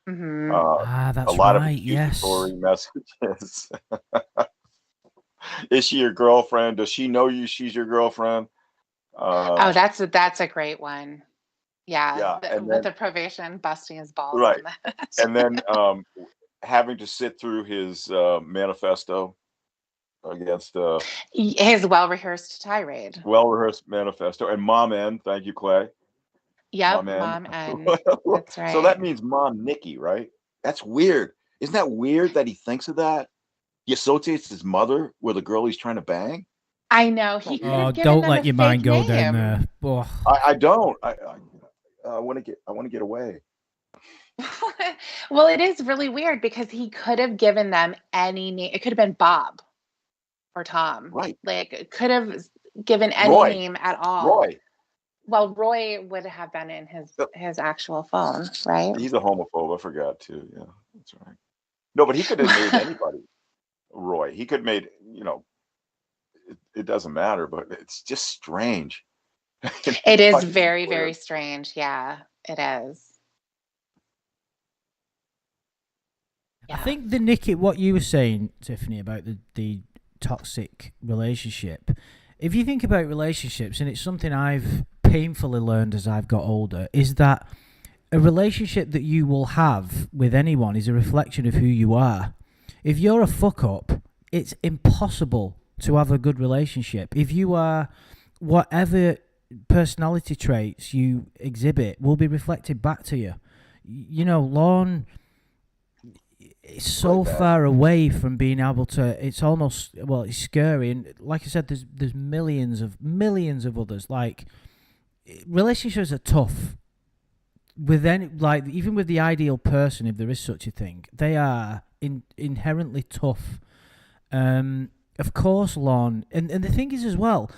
That's a lot of accusatory messages. Is she your girlfriend? Does she know she's your girlfriend? That's a great one. Yeah, with the probation, busting his balls. Right. And then having to sit through his manifesto against his well-rehearsed tirade. Well-rehearsed manifesto. And Mom N, thank you, Clay. Yep, Mom N. That's right. So that means Mom Nikki, right? That's weird. Isn't that weird that he thinks of that? He associates his mother with a girl he's trying to bang? I know. Don't let your mind go down there. Oh. I don't. I want to get away. Well, it is really weird because he could have given them any name. It could have been Bob or Tom. Right. Like, could have given any name at all. Roy. Well, Roy would have been in his actual phone, right? He's a homophobe. I forgot too. Yeah, that's right. No, but he could have made anybody Roy. He could have made, it doesn't matter, but it's just strange. It is very, very strange. Yeah, it is. Yeah. I think the Nikki, what you were saying, Tiffany, about the toxic relationship, if you think about relationships, and it's something I've painfully learned as I've got older, is that a relationship that you will have with anyone is a reflection of who you are. If you're a fuck up, it's impossible to have a good relationship. If you are, whatever personality traits you exhibit will be reflected back to you. Lorne is so far away from being able to. It's almost, it's scary. And like I said, there's millions of others. Like, relationships are tough. With even with the ideal person, if there is such a thing, they are inherently tough. Of course, Lorne, and the thing is as well,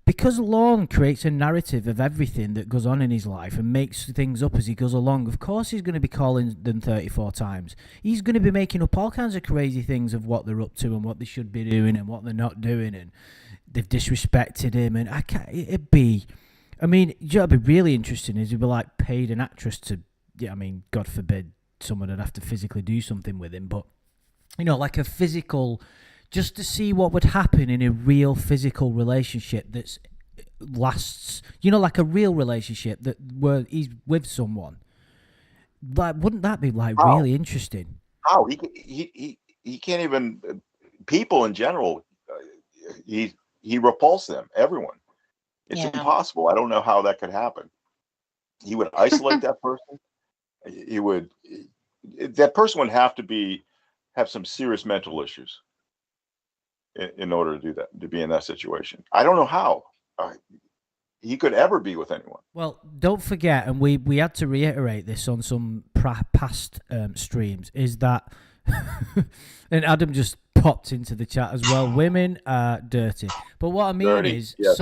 because Lorne creates a narrative of everything that goes on in his life and makes things up as he goes along, of course he's going to be calling them 34 times. He's going to be making up all kinds of crazy things of what they're up to and what they should be doing and what they're not doing, and they've disrespected him. And it'd be really interesting is he'd be like paid an actress to, God forbid someone would have to physically do something with him, but, like a physical, just to see what would happen in a real physical relationship that lasts, like a real relationship where he's with someone. Like, wouldn't that be really interesting? How he can't even, people in general, he repulsed them, everyone. It's impossible. I don't know how that could happen. He would isolate that person. That person would have to have some serious mental issues in order to do that, to be in that situation. I don't know how he could ever be with anyone. Well, don't forget, and we had to reiterate this on some past streams, is that, and Adam just popped into the chat as well, women are dirty. But what I mean is, yes.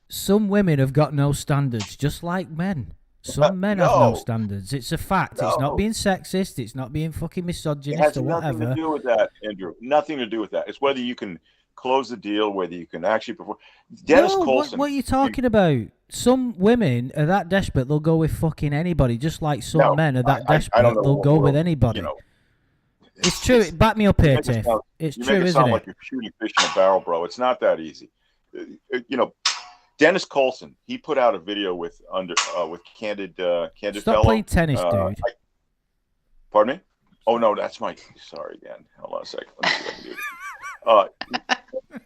Some women have got no standards, just like men. Some men have no No, standards. It's a fact. It's not no. being sexist. It's not being fucking It misogynist has or nothing to whatever. do with that, Andrew. Nothing to do with that. It's whether you can close the deal, whether you can actually perform. Dennis No, Colson. what are you talking about? Some women are that desperate they'll go with fucking anybody, just like some men are that I desperate don't know they'll what go with world, anybody. you know. It's true. Back me up You here, make it Tiff. sound, It's you true, make it isn't sound it? like you're shooting fish in a barrel, bro. It's not that easy. You know, Dennis Colson, he put out a video with Candid Stop Fellow. playing tennis, dude. Pardon me? Oh no, that's my. Sorry again. Hold on a second. Let me see what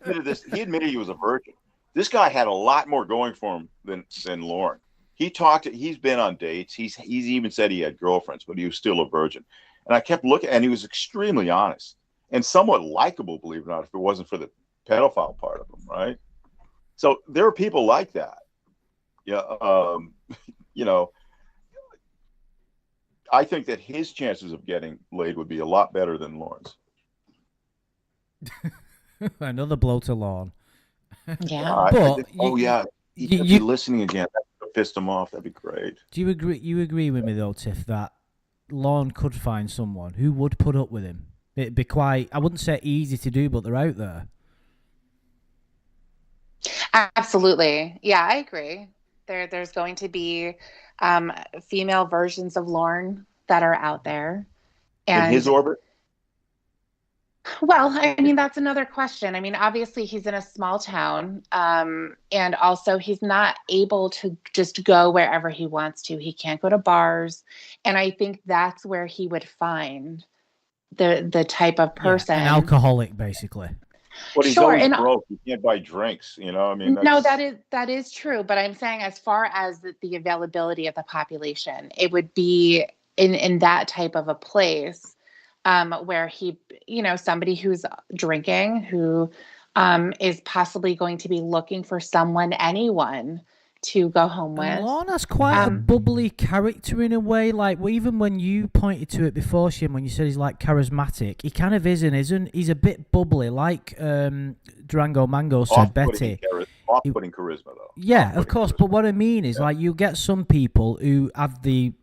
I can do. He admitted he was a virgin. This guy had a lot more going for him than Lorne. He's been on dates. He's even said he had girlfriends, but he was still a virgin. And I kept looking, and he was extremely honest and somewhat likable, believe it or not, if it wasn't for the pedophile part of him, right? So there are people like that. Yeah, you know, I think that his chances of getting laid would be a lot better than Lorne's. Another blow to Lorne. Yeah. He could be listening again. That would piss him off. That'd be great. Do you agree? You agree with me though, Tiff, that Lorne could find someone who would put up with him? It'd be quite, I wouldn't say easy to do, but they're out there. Absolutely. Yeah, I agree. There's going to be female versions of Lorne that are out there. And in his orbit? Well, I mean, that's another question. I mean, obviously he's in a small town, and also he's not able to just go wherever he wants to. He can't go to bars. And I think that's where he would find the type of person. An alcoholic, basically. But he's always broke. He can't buy drinks, you know? I mean, no, that is true. But I'm saying as far as the availability of the population, it would be in that type of a place. Where he, somebody who's drinking, who is possibly going to be looking for anyone to go home with. Lorne has quite a bubbly character in a way. Like, even when you pointed to it before, Shin, when you said he's like charismatic, he kind of is and isn't. He's a bit bubbly, like Durango Mango said, Betty. Off-putting charisma, though. Yeah, of course. But what I mean is, like, you get some people who have the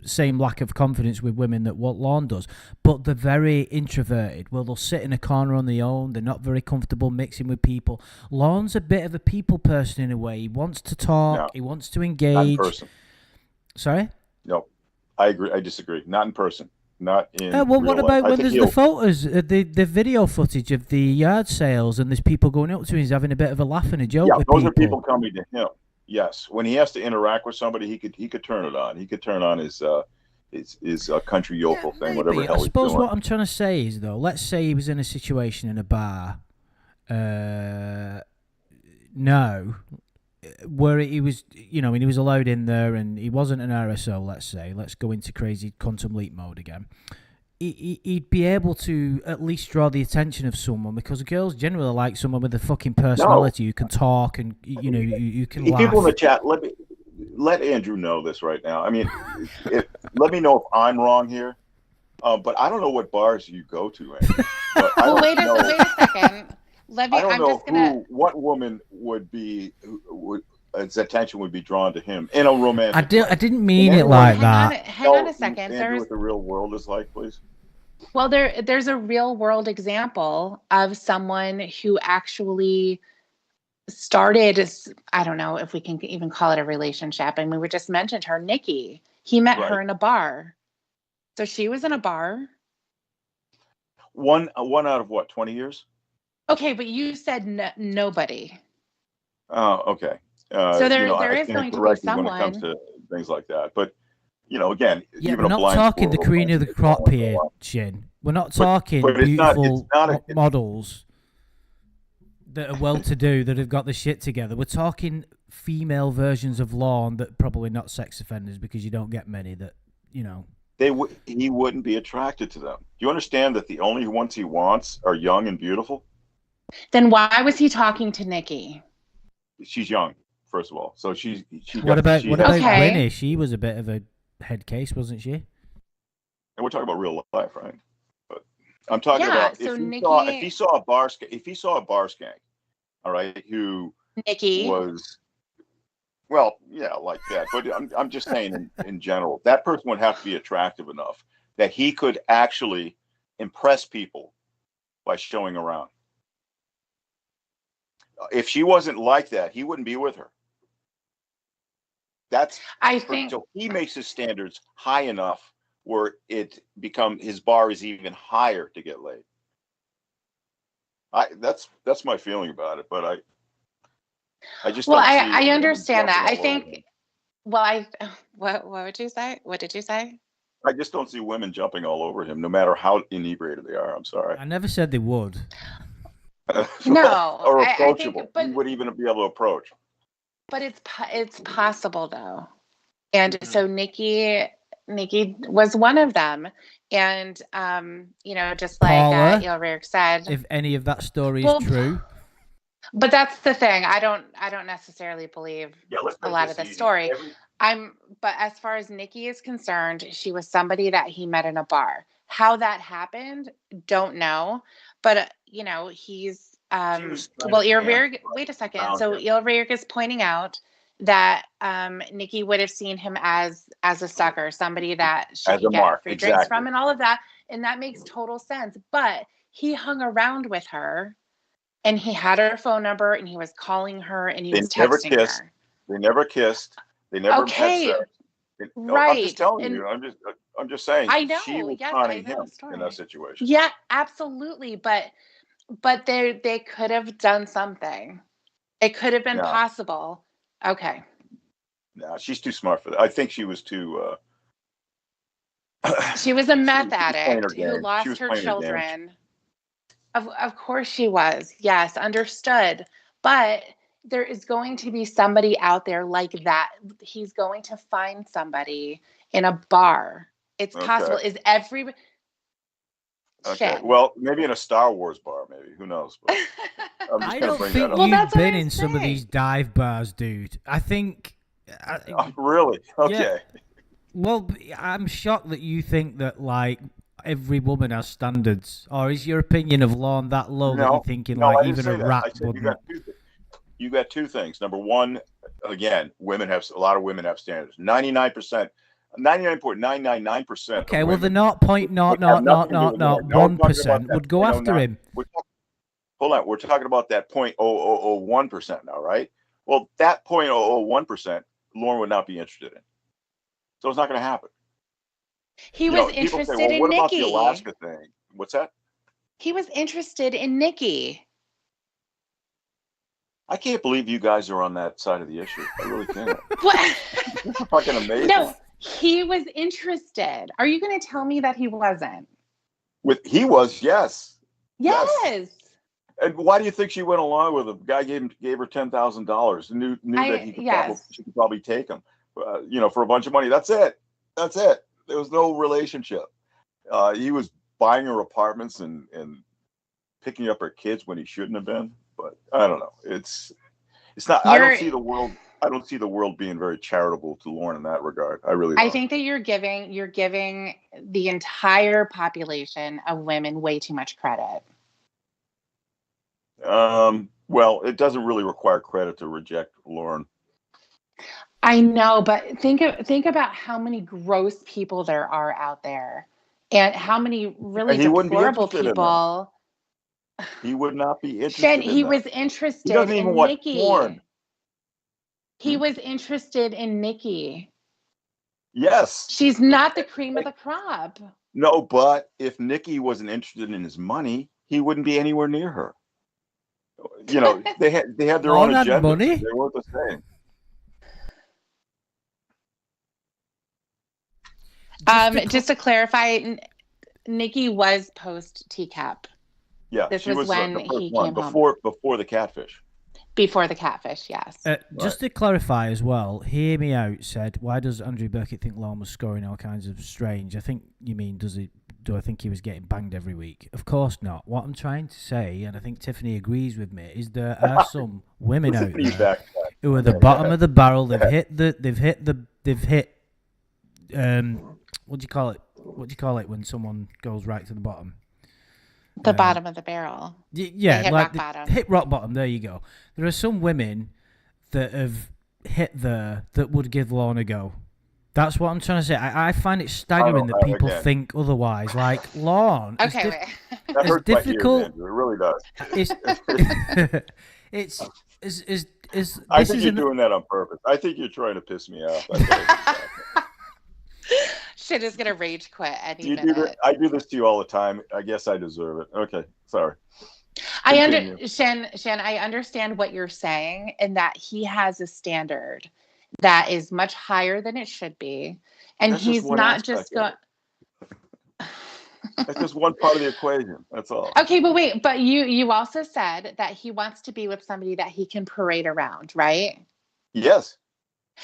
same lack of confidence with women that what Lorne does, but they're very introverted. Well, they'll sit in a corner on their own. They're not very comfortable mixing with people. Lorne's a bit of a people person in a way. He wants to talk. No, he wants to engage. Not in person. Sorry? No, I agree. I disagree. Not in person. Not in well, what about when there's the photos, the video footage of the yard sales, and there's people going up to him, he's having a bit of a laugh and a joke with those are people coming to him. Yes, when he has to interact with somebody, he could turn it on. He could turn on his country yokel thing, whatever the hell he's doing. I suppose what I'm trying to say is, though, let's say he was in a situation in a bar, where he was, and he was allowed in there, and he wasn't an RSO. Let's say, let's go into crazy quantum leap mode again. He'd be able to at least draw the attention of someone, because girls generally like someone with a fucking personality who can talk and you can laugh. People in the chat, let Andrew know this right now. I mean, let me know if I'm wrong here, but I don't know what bars you go to, Andrew. Wait a second. What woman would his attention would be drawn to him in a romantic way. I didn't mean it like that. Hang on a second. Andrew, what the real world is like, please. Well, there's a real world example of someone who actually started, I don't know if we can even call it a relationship. I mean, we just mentioned her, Nikki. He met her in a bar. So she was in a bar. One out of what, 20 years? Okay, but you said nobody. Oh, okay. So there is going to be someone when it comes to things like that. But again, we're not talking the queen of the crop here, Shin. We're not talking beautiful models that are well-to-do, that have got the shit together. We're talking female versions of Lorne that probably not sex offenders, because you don't get many that, he wouldn't be attracted to them. Do you understand that the only ones he wants are young and beautiful? Then why was he talking to Nikki? She's young, first of all. So she. What about Winnie? She was a bit of a head case, wasn't she? And we're talking about real life, right? But I'm talking about if he saw a bar skank, all right, who Nikki was Well, yeah, like that. But I'm just saying in general, that person would have to be attractive enough that he could actually impress people by showing around. If she wasn't like that, he wouldn't be with her. So he makes his standards high enough where his bar is even higher to get laid. That's my feeling about it, but I just don't see. I understand that. I think. Well, what would you say? What did you say? I just don't see women jumping all over him, no matter how inebriated they are. I'm sorry. I never said they would. No, or approachable. I think, but, he would even be able to approach. But it's possible though, and so Nikki was one of them, and just like Paula, Ilrik said, if any of that story is true. But that's the thing. I don't necessarily believe a lot of the story. But as far as Nikki is concerned, she was somebody that he met in a bar. How that happened, don't know. But he's wait a second. So Ilrik is pointing out that Nikki would have seen him as a sucker, somebody that she could get free drinks from, and all of that, and that makes total sense. But he hung around with her. And he had her phone number, and he was calling her, and he was texting her. They never kissed. They never had sex. Right. I'm just telling you. I'm just saying. I know. She was yes, conning I know him in that situation. Yeah, absolutely. But they could have done something. It could have been possible. Okay. No, she's too smart for that. I think she was too. She was a meth addict who lost her children. Of course she was. Yes, understood. But there is going to be somebody out there like that. He's going to find somebody in a bar. It's possible. Is everybody... Okay. Well, maybe in a Star Wars bar, maybe. Who knows? But I don't think you've been in some of these dive bars, dude. I think... really? Okay. Yeah. Well, I'm shocked that you think that, like... every woman has standards, or is your opinion of Lorne that low that you're thinking even a rat wouldn't? You got two things. Number one, again, a lot of women have standards. 99.999%. Okay, well the 0.00001% would go after him. Hold on, we're talking about that 0.0001% now, right? Well, that 0.001%, Lorne would not be interested in. So it's not going to happen. He was interested in Nikki. What about the Alaska thing? What's that? He was interested in Nikki. I can't believe you guys are on that side of the issue. I really can't. What? It's fucking amazing. No, he was interested. Are you going to tell me that he wasn't? He was, yes. Yes. And why do you think she went along with him? The guy gave her $10,000. Knew that she could probably take him, for a bunch of money. That's it. There was no relationship. He was buying her apartments and picking up her kids when he shouldn't have been. But I don't know. It's not. I don't see the world. I don't see the world being very charitable to Lorne in that regard. I really don't. I think that you're giving the entire population of women way too much credit. Well, it doesn't really require credit to reject Lorne. I know, but think about how many gross people there are out there, and how many really deplorable people. He would not be interested. He was interested in Nikki. He was interested in Nikki. Yes. She's not the cream of the crop. No, but if Nikki wasn't interested in his money, he wouldn't be anywhere near her. They had their own agenda. Money? They weren't the same. Just to clarify, Nikki was post TCAP. Yeah, this was when he came home. Before the catfish. Before the catfish, yes. Just to clarify as well, Hear Me Out said, why does Andrew Burkett think Lorne was scoring all kinds of strange? I think you mean, do I think he was getting banged every week? Of course not. What I'm trying to say, and I think Tiffany agrees with me, is there are some women out there who are the bottom of the barrel. They've hit what do you call it? What do you call it when someone goes right to the bottom? The bottom of the barrel. Yeah, hit rock bottom. Hit rock bottom. There you go. There are some women that have hit there that would give Lorne a go. That's what I'm trying to say. I find it staggering that people think otherwise. Like, Lorne, okay, wait. That hurts difficult. my ears, Andrew. It really does. I think you're doing that on purpose. I think you're trying to piss me off. Shit is gonna rage quit any minute. I do this to you all the time. I guess I deserve it. Okay, sorry. Shan, I understand what you're saying, and that he has a standard that is much higher than it should be, and That's he's not just going. That's just one part of the equation. That's all. Okay, but wait, but you also said that he wants to be with somebody that he can parade around, right? Yes.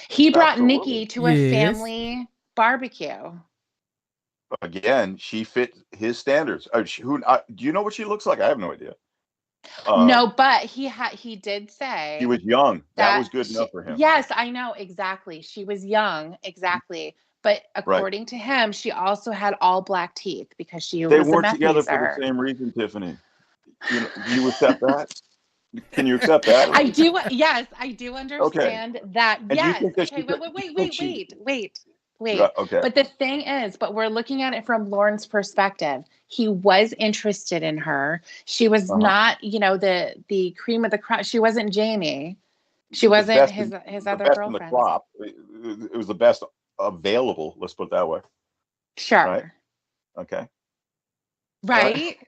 He brought Nikki to a family barbecue. Again, she fit his standards. Do you know what she looks like? I have no idea. No, but he did say he was young. That was good enough for him. Yes, I know, exactly. She was young, exactly. But according to him, she also had all black teeth because she was a meth user. They weren't together for the same reason, Tiffany. Do you accept that? Can you accept that? I do. Yes, I do understand that. And yes. Okay, wait. Okay. But the thing is, we're looking at it from Lorne's perspective. He was interested in her. She was not, the cream of the crop. She wasn't Jamie. She wasn't his other girlfriend. It was the best available. Let's put it that way. Sure. Right? Okay. Right.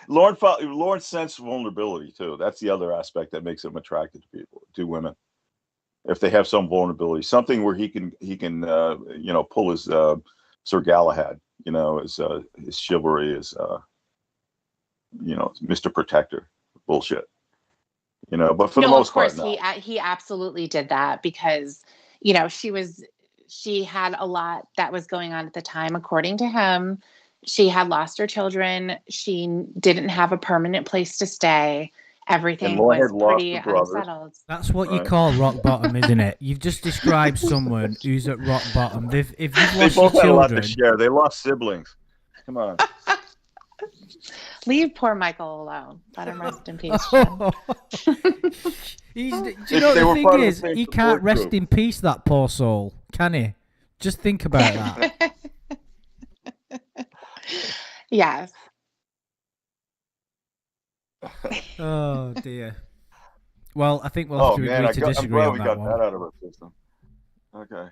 Lorne sensed vulnerability too. That's the other aspect that makes him attracted to women. If they have some vulnerability, something where he can pull his Sir Galahad, his chivalry, his Mr. Protector bullshit. But for the most part, he absolutely did that because she had a lot that was going on at the time. According to him, she had lost her children. She didn't have a permanent place to stay. Everything was pretty unsettled. That's what you call rock bottom, isn't it? You've just described someone who's at rock bottom. If you've lost your children, had a lot to share. They lost siblings. Come on. Leave poor Michael alone. Let him rest in peace. Do you know the thing is, he can't rest in peace, that poor soul, can he? Just think about that. Yes. Oh dear. Well, I think we'll have to agree to disagree on that one. I'm glad we got that out of our system. Okay.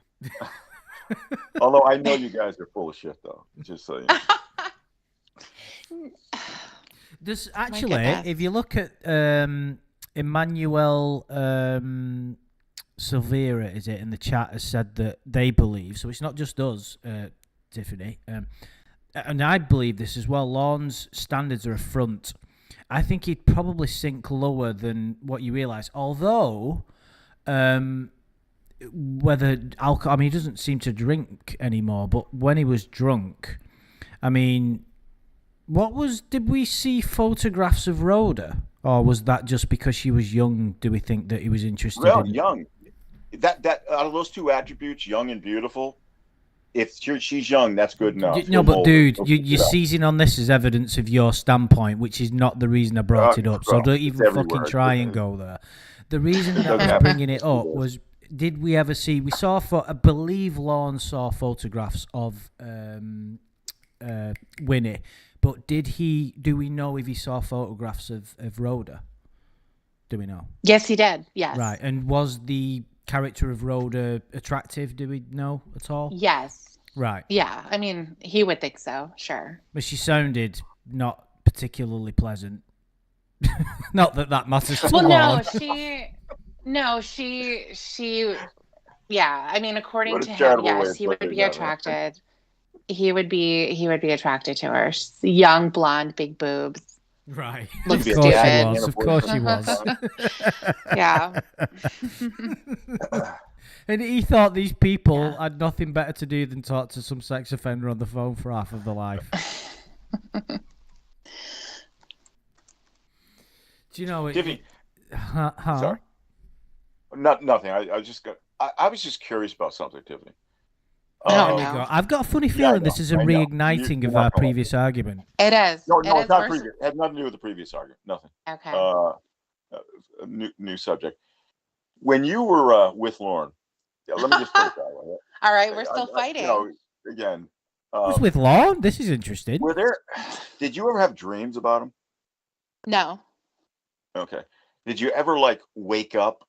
Although I know you guys are full of shit, though. Just so you know. There's actually, if you look at Emmanuel Silvera, is it, in the chat, has said that they believe, so it's not just us, Tiffany, and I believe this as well, Lorne's standards are a front. I think he'd probably sink lower than what you realise. Although, whether alcohol, I mean, he doesn't seem to drink anymore, but when he was drunk, I mean, did we see photographs of Rhoda? Or was that just because she was young, do we think that he was interested in? Young. That out of those two attributes, young and beautiful, if she's young, that's good enough. No, but dude, you're seizing on this as evidence of your standpoint, which is not the reason I brought it up. So don't even fucking try and go there. The reason that I was bringing it up was, did we ever see? We saw, I believe Lorne saw photographs of Winnie, but do we know if he saw photographs of Rhoda? Do we know? Yes, he did. Yes. Right, and was the character of Rhoda attractive? Do we know at all? Yes. Right. Yeah, I mean, he would think so, sure. But she sounded not particularly pleasant. Not that matters to Lorne. she, yeah, I mean, according to him, yes, he would be attracted. He would be attracted to her. She's young, blonde, big boobs. Right. Looks stupid. Of course she was. Yeah. And he thought these people had nothing better to do than talk to some sex offender on the phone for half of their life. Do you know it? Sorry. Nothing. I was just curious about something, Tiffany. I've got a funny feeling this is a reigniting of our previous argument. It is. No, it's not previous. It had nothing to do with the previous argument. Nothing. Okay. New subject. when you were with Lorne, let me just put it that way. All right, we're still fighting. Again, who's with Lorne? This is interesting. Did you ever have dreams about him? No. Okay. Did you ever like wake up?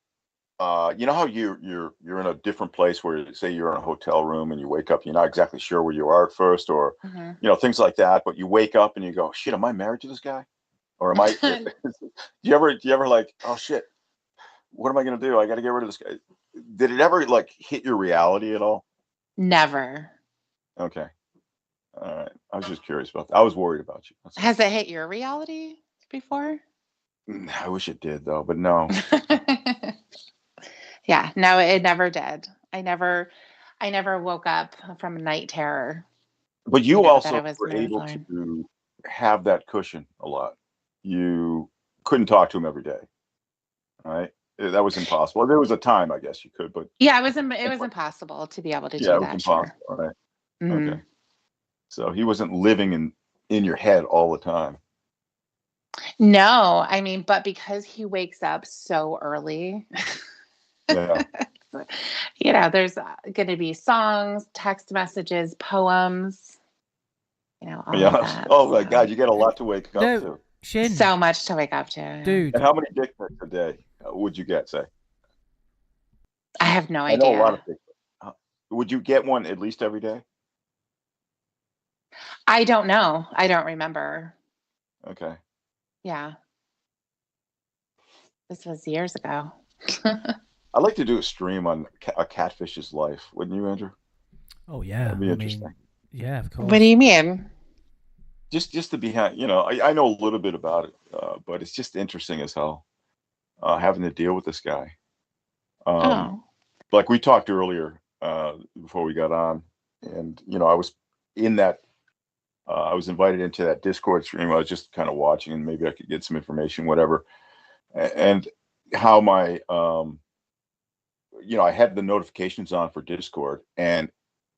You know how you're in a different place where, say, you're in a hotel room and you wake up, you're not exactly sure where you are at first, or things like that. But you wake up and you go, "Shit, am I married to this guy? Or am I?" do you ever like, "Oh shit, what am I gonna do? I got to get rid of this guy." Did it ever like hit your reality at all? Never. Okay. All right. I was just curious about that. I was worried about you. Has it hit your reality before? I wish it did, though, but no. Yeah, no, it never did. I never woke up from a night terror. But you also were able to have that cushion a lot. You couldn't talk to him every day, right? That was impossible. There was a time, I guess you could, but yeah, it was impossible to be able to do that. Yeah, it was impossible, right? Okay. So he wasn't living in your head all the time. No, I mean, but because he wakes up so early, yeah. There's going to be songs, text messages, poems, all of that. Oh my God, you got a lot to wake up to. Shin. So much to wake up to, dude. And how many dick pics a day would you get? Say. I have no idea. I know a lot of dick pics. Would you get one at least every day? I don't know. I don't remember. Okay. Yeah. This was years ago. I'd like to do a stream on a catfish's life. Wouldn't you, Andrew? Oh, yeah. That'd be interesting. Yeah, of course. What do you mean? Just the behind, I know a little bit about it, but it's just interesting as hell having to deal with this guy. Like we talked earlier before we got on, and, I was in that, I was invited into that Discord stream. I was just kind of watching, and maybe I could get some information, whatever. And how my, I had the notifications on for Discord, and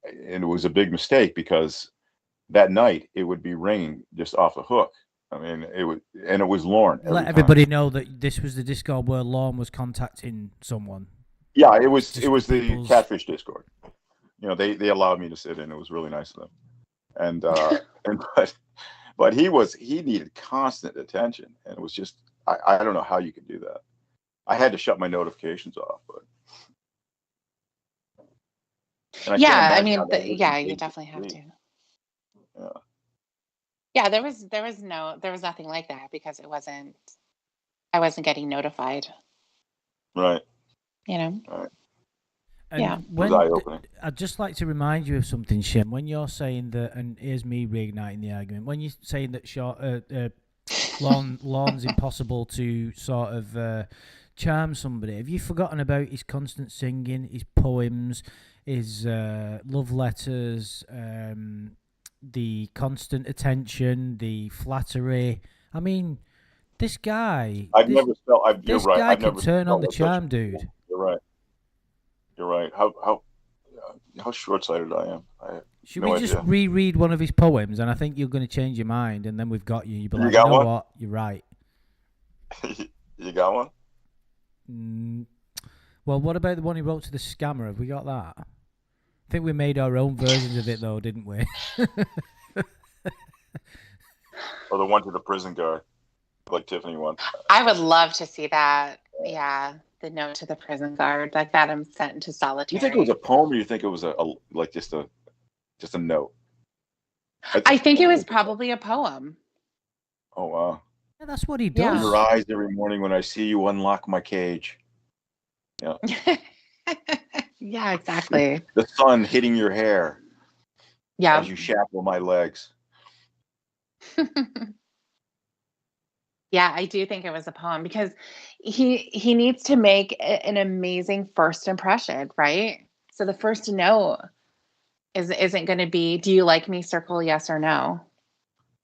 it was a big mistake because that night it would be ringing just off the hook. I mean, it was Lorne. Let everybody know that this was the Discord where Lorne was contacting someone. Yeah, it was the Catfish Discord. They allowed me to sit in. It was really nice of them. And but he needed constant attention, and it was just I don't know how you could do that. I had to shut my notifications off, but yeah, I mean, you definitely have to. Yeah. Yeah, there was nothing like that because I wasn't getting notified. Right. Right. And yeah. I'd just like to remind you of something, Shem. When you're saying that, and here's me reigniting the argument, when you're saying that Lorne's impossible to sort of charm somebody, have you forgotten about his constant singing, his poems, his love letters, the constant attention, the flattery? I mean, this guy... This guy can turn on the charm, dude. You're right. You're right. How short-sighted I am. Should we just reread one of his poems, and I think you're going to change your mind, and then we've got you. You'll be like, you know what? You're right. You got one? Well, what about the one he wrote to the scammer? Have we got that? I think we made our own versions of it, though, didn't we? Or the one to the prison guard, like Tiffany one. I would love to see that. Yeah. The note to the prison guard, like that I'm sent into solitary. You think it was a poem, or you think it was just a note? I think it was probably a poem. Oh wow! Yeah, that's what he does. In your eyes every morning when I see you unlock my cage. Yeah. Yeah, exactly. The sun hitting your hair. Yeah. As you shackle my legs. Yeah, I do think it was a poem because he needs to make an amazing first impression, right? So the first note isn't going to be, "Do you like me?" Circle yes or no.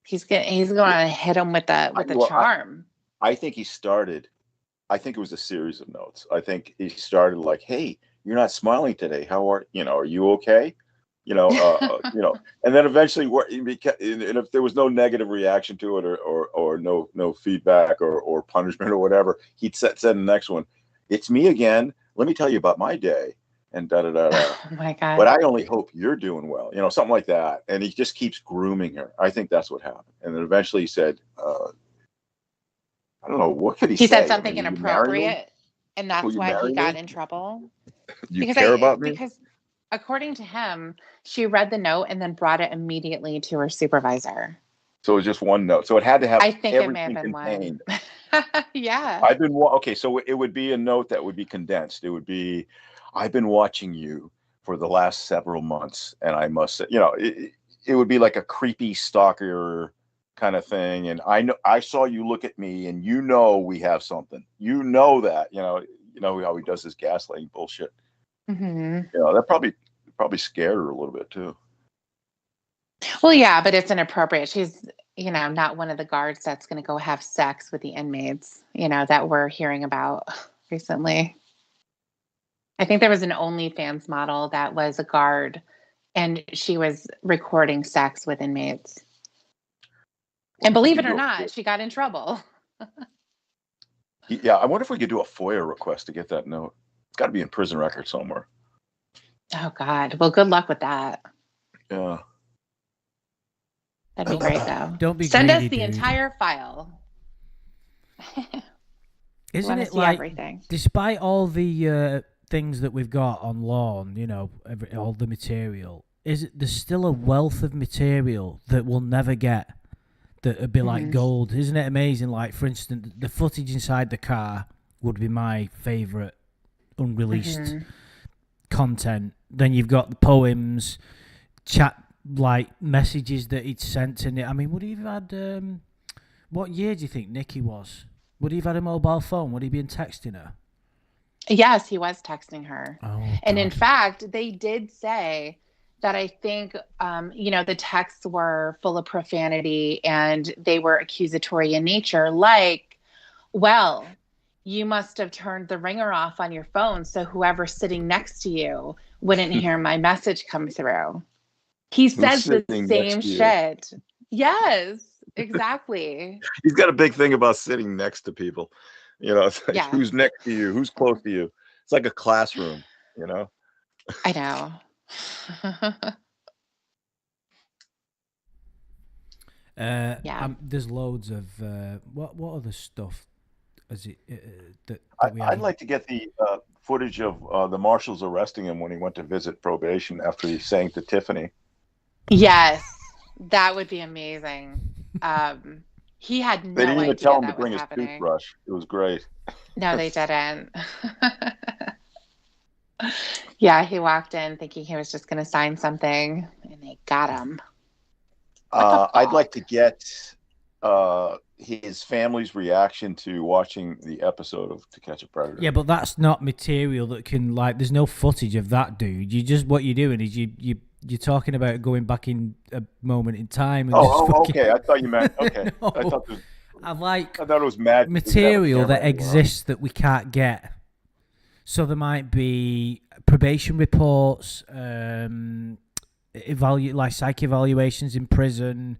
He's going to hit him with the charm. I think he started. I think it was a series of notes. I think he started like, "Hey, you're not smiling today. How are you okay?" And then eventually, and if there was no negative reaction to it or no feedback or punishment or whatever, he'd said the next one, "It's me again. let me tell you about my day, and da da da da. Oh my God. But I only hope you're doing well, something like that. And he just keeps grooming her. I think that's what happened. And then eventually he said, I don't know, what could he say? He said something will you marry me? inappropriate, and Will that's you why marry he got me? in trouble. Do you care about me? Because according to him, she read the note and then brought it immediately to her supervisor. So it was just one note. So it had to have I think it may have everything been contained. one. Yeah. Okay, so it would be a note that would be condensed. It would be, I've been watching you for the last several months, and I must say, it would be like a creepy stalker kind of thing. And I saw you look at me, and we have something. That. You know how he does his gaslighting bullshit. Mm-hmm. That probably scared her a little bit too. Well, yeah, but it's inappropriate. She's, not one of the guards that's going to go have sex with the inmates, that we're hearing about recently. I think there was an OnlyFans model that was a guard, and she was recording sex with inmates. And believe it or not, she got in trouble. Yeah, I wonder if we could do a FOIA request to get that note. It's got to be in prison record somewhere. Oh, God. Well, good luck with that. Yeah. That'd be great, though. Don't be Send greedy, us the dude. Entire file. Isn't it like, everything. Despite all the things that we've got on Lorne, all the material, there's still a wealth of material that we'll never get that would be like gold. Isn't it amazing? Like, for instance, the footage inside the car would be my favourite unreleased content. Then you've got the poems, chat, like messages that he'd sent to Nick. I mean, would he have had, what year do you think Nikki was? Would he have had a mobile phone? Would he be texting her? Yes, he was texting her. Oh, and God. in fact, they did say that I think, the texts were full of profanity and they were accusatory in nature. Like, well, you must have turned the ringer off on your phone so whoever's sitting next to you wouldn't hear my message come through. He says the same shit. Yes, exactly. He's got a big thing about sitting next to people. It's like, who's next to you? Who's close to you? It's like a classroom, I know. There's loads of what other stuff is it that we I'd like to get the footage of the marshals arresting him when he went to visit probation after he sang to Tiffany. Yes, that would be amazing. He had no idea. They didn't even tell him to bring his toothbrush. It was great. No, they didn't. Yeah, he walked in thinking he was just going to sign something, and they got him. I'd like to get his family's reaction to watching the episode of To Catch a Predator. Yeah, but that's not material that can, like, there's no footage of that, dude. What you're doing is you're talking about going back in a moment in time. And okay. I thought you meant, okay. No. I thought it was mad material that exists that we can't get. So there might be probation reports, like psych evaluations in prison,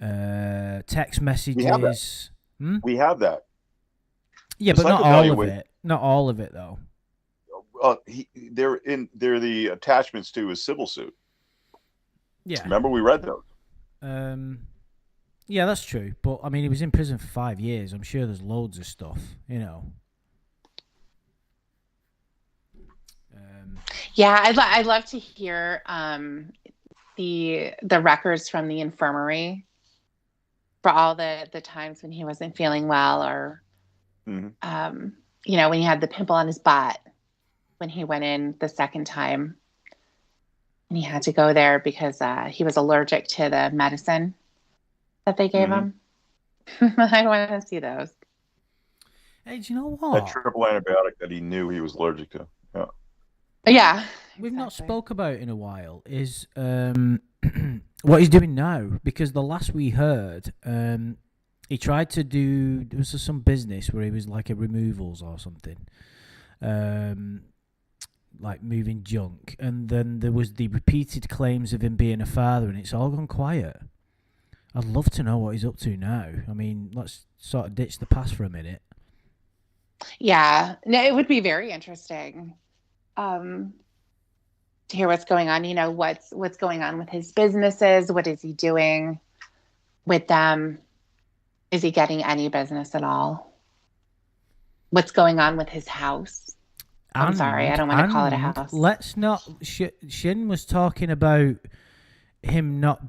text messages. We have that. Yeah, but not all of it. Not all of it, though. They're the attachments to his civil suit. Yeah. Remember, we read those. Yeah, that's true. But I mean, he was in prison for 5 years. I'm sure there's loads of stuff, Yeah, I'd love to hear the records from the infirmary for all the times when he wasn't feeling well, or when he had the pimple on his butt when he went in the second time, and he had to go there because he was allergic to the medicine that they gave him. I want to see those. Hey, do you know what? That triple antibiotic that he knew he was allergic to. Yeah. Yeah. We've not spoke about in a while is what he's doing now, because the last we heard, he tried to do, there was some business where he was like a removals or something, like moving junk, and then there was the repeated claims of him being a father, and it's all gone quiet. I'd love to know what he's up to now. I mean, let's sort of ditch the past for a minute. Yeah, no, it would be very interesting to hear what's going on. What's going on with his businesses. What is he doing with them? Is he getting any business at all? What's going on with his house? I'm sorry, I don't want to call it a house. Let's not. Shin was talking about him not.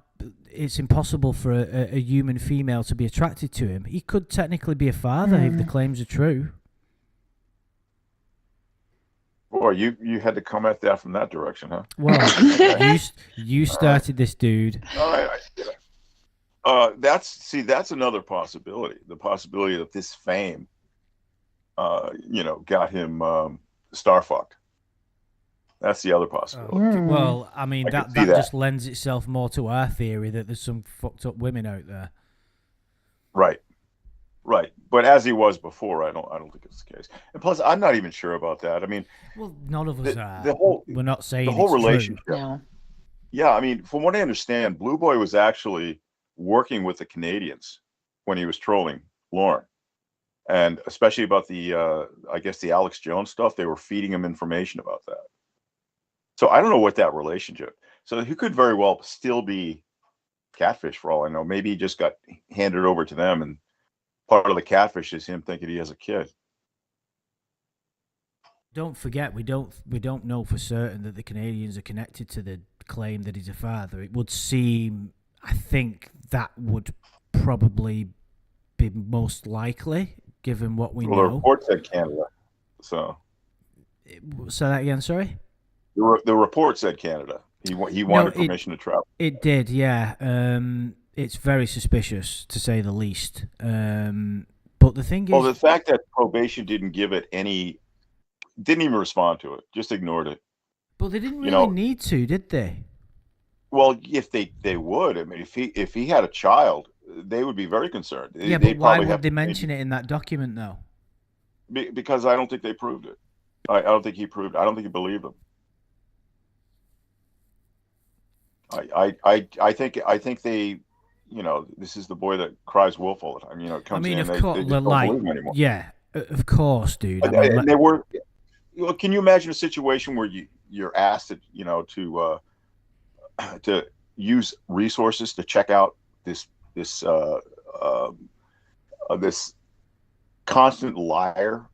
It's impossible for a human female to be attracted to him. He could technically be a father if the claims are true. Boy, you had to come at that from that direction, huh? Well, you started this, dude. All right. That's another possibility. The possibility that this fame, got him star fucked. That's the other possibility. Well, I mean, that just lends itself more to our theory that there's some fucked up women out there. Right. But as he was before, I don't think it's the case. And plus, I'm not even sure about that. I mean, well, none of us are. We're not saying the whole relationship. No. Yeah, I mean, from what I understand, Blue Boy was actually working with the Canadians when he was trolling Lorne, and especially about the, I guess the Alex Jones stuff. They were feeding him information about that. So I don't know what that relationship. So he could very well still be catfish for all I know. Maybe he just got handed over to them, and part of the catfish is him thinking he has a kid. Don't forget, we don't know for certain that the Canadians are connected to the claim that he's a father. It would seem, I think that would probably be most likely, given what we know. Well, the report said Canada, so. Say that again, sorry? The report said Canada. He wanted permission to travel. It did, yeah. It's very suspicious, to say the least. But the thing is... Well, the fact that probation didn't even respond to it, just ignored it. But they didn't really need to, did they? Well, if they would. I mean, if he had a child, they would be very concerned. Yeah, but why would they mention it in that document, though? Because I don't think they proved it. I don't think he proved. I don't think he believed them. I think they, this is the boy that cries wolf all the time. Comes in, of course, they just don't believe him anymore. Yeah, of course, dude. And they were. Can you imagine a situation where you're asked to use resources to check out this constant liar,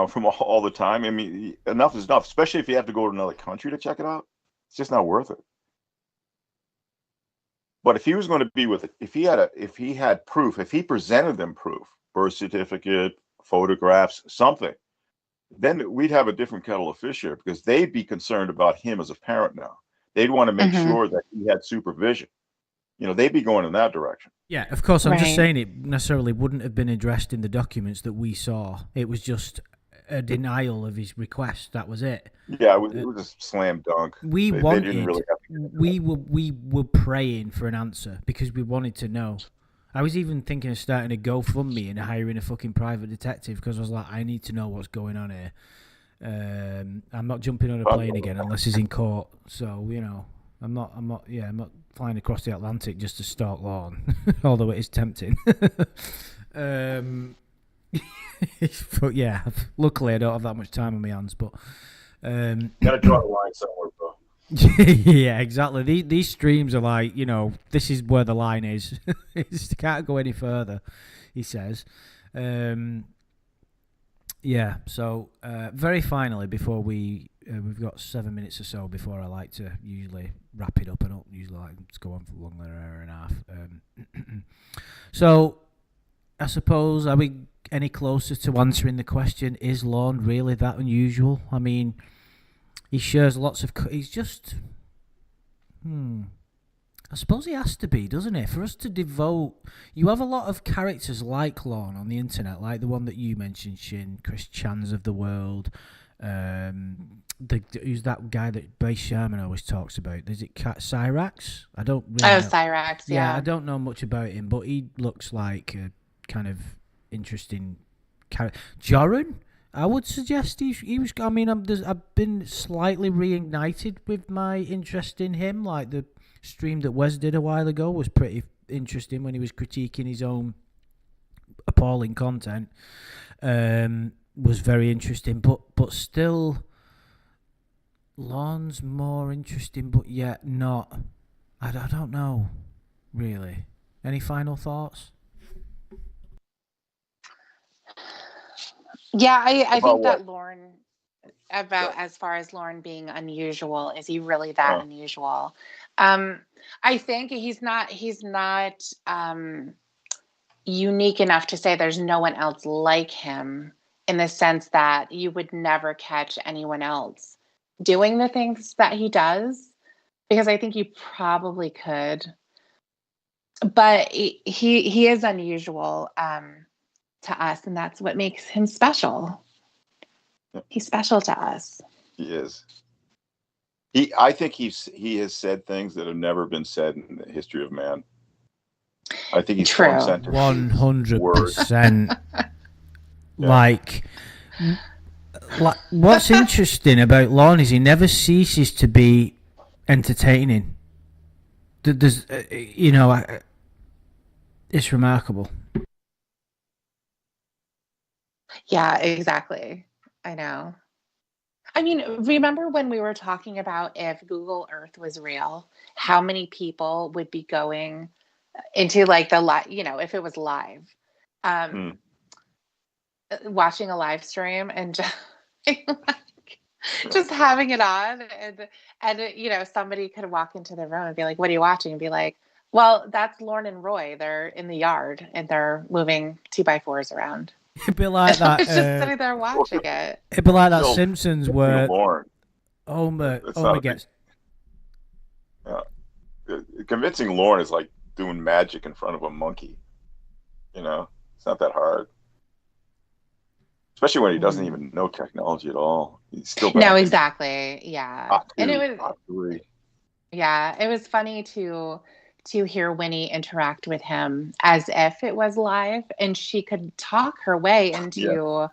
from all the time? I mean, enough is enough, especially if you have to go to another country to check it out. It's just not worth it. But if he was going to be with it, if he had proof, if he presented them proof, birth certificate, photographs, something, then we'd have a different kettle of fish here, because they'd be concerned about him as a parent now. They'd want to make sure that he had supervision. They'd be going in that direction. Yeah, of course. I'm just saying it necessarily wouldn't have been addressed in the documents that we saw. It was just a denial of his request. That was it. Yeah, it was a slam dunk. We were praying for an answer because we wanted to know. I was even thinking of starting a GoFundMe and hiring a fucking private detective, because I was like, I need to know what's going on here. I'm not jumping on a plane again unless he's in court. So I'm not flying across the Atlantic just to stalk Lorne, although it is tempting. But yeah, luckily I don't have that much time on my hands. But gotta draw the line somewhere, bro. Yeah, exactly. These streams are like, this is where the line is. It can't go any further, he says. Yeah. So very finally, before we've got 7 minutes or so before I like to usually wrap it up. I don't usually like to go on for longer than an hour and a half. So I suppose, are we any closer to answering the question, is Lorne really that unusual? I mean, he shares lots of... He's just... I suppose he has to be, doesn't he? For us to devote... You have a lot of characters like Lorne on the internet, like the one that you mentioned, Shin, Chris Chans of the world. Who's that guy that Bay Sherman always talks about? Is it Cyrax? I don't really know. Cyrax, yeah. I don't know much about him, but he looks like a kind of interesting character. Joran, I would suggest he was. I mean, I've been slightly reignited with my interest in him. Like the stream that Wes did a while ago was pretty interesting when he was critiquing his own appalling content. was very interesting, but still, Lorne's more interesting, but yet not. I don't know, really. Any final thoughts? Yeah, I think what? that Lorne, as far as Lorne being unusual, is he really that unusual? I think he's not unique enough to say there's no one else like him, in the sense that you would never catch anyone else doing the things that he does, because I think you probably could, but he is unusual to us, and that's what makes him special. He's special to us. He is. I think he has said things that have never been said in the history of man. I think he's True. 100%. Like, what's interesting about Lorne is he never ceases to be entertaining. There's, it's remarkable. Yeah, exactly. I know. I mean, remember when we were talking about if Google Earth was real, how many people would be going into like the live, if it was live, watching a live stream and just having it on, and somebody could walk into the room and be like, "What are you watching?" And be like, "Well, that's Lorne and Roy. They're in the yard and they're moving 2x4s around." It'd be like that. Just sitting there watching it. It'd be like that Simpsons where Homer gets. Convincing Lorne is like doing magic in front of a monkey. It's not that hard. Especially when he doesn't even know technology at all. He's still no, exactly. Yeah. And it was it was funny to hear Winnie interact with him as if it was live, and she could talk her way into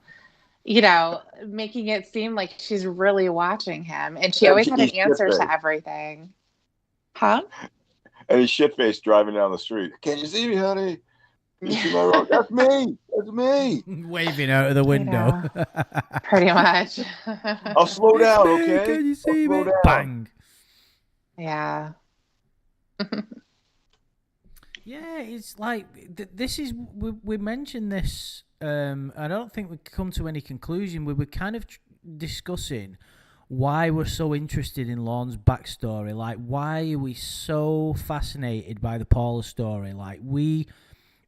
making it seem like she's really watching him, and she always had an answer to everything. Huh? And he's shit-faced driving down the street. Can you see me, honey? You see my road? That's me. That's me. Waving out of the window. Pretty much. I'll slow down, okay? Can you see me? Bang. Yeah. Yeah, it's like this is we mentioned this. I don't think we come to any conclusion. We were kind of discussing why we're so interested in Lorne's backstory. Like, why are we so fascinated by the Paula story? Like,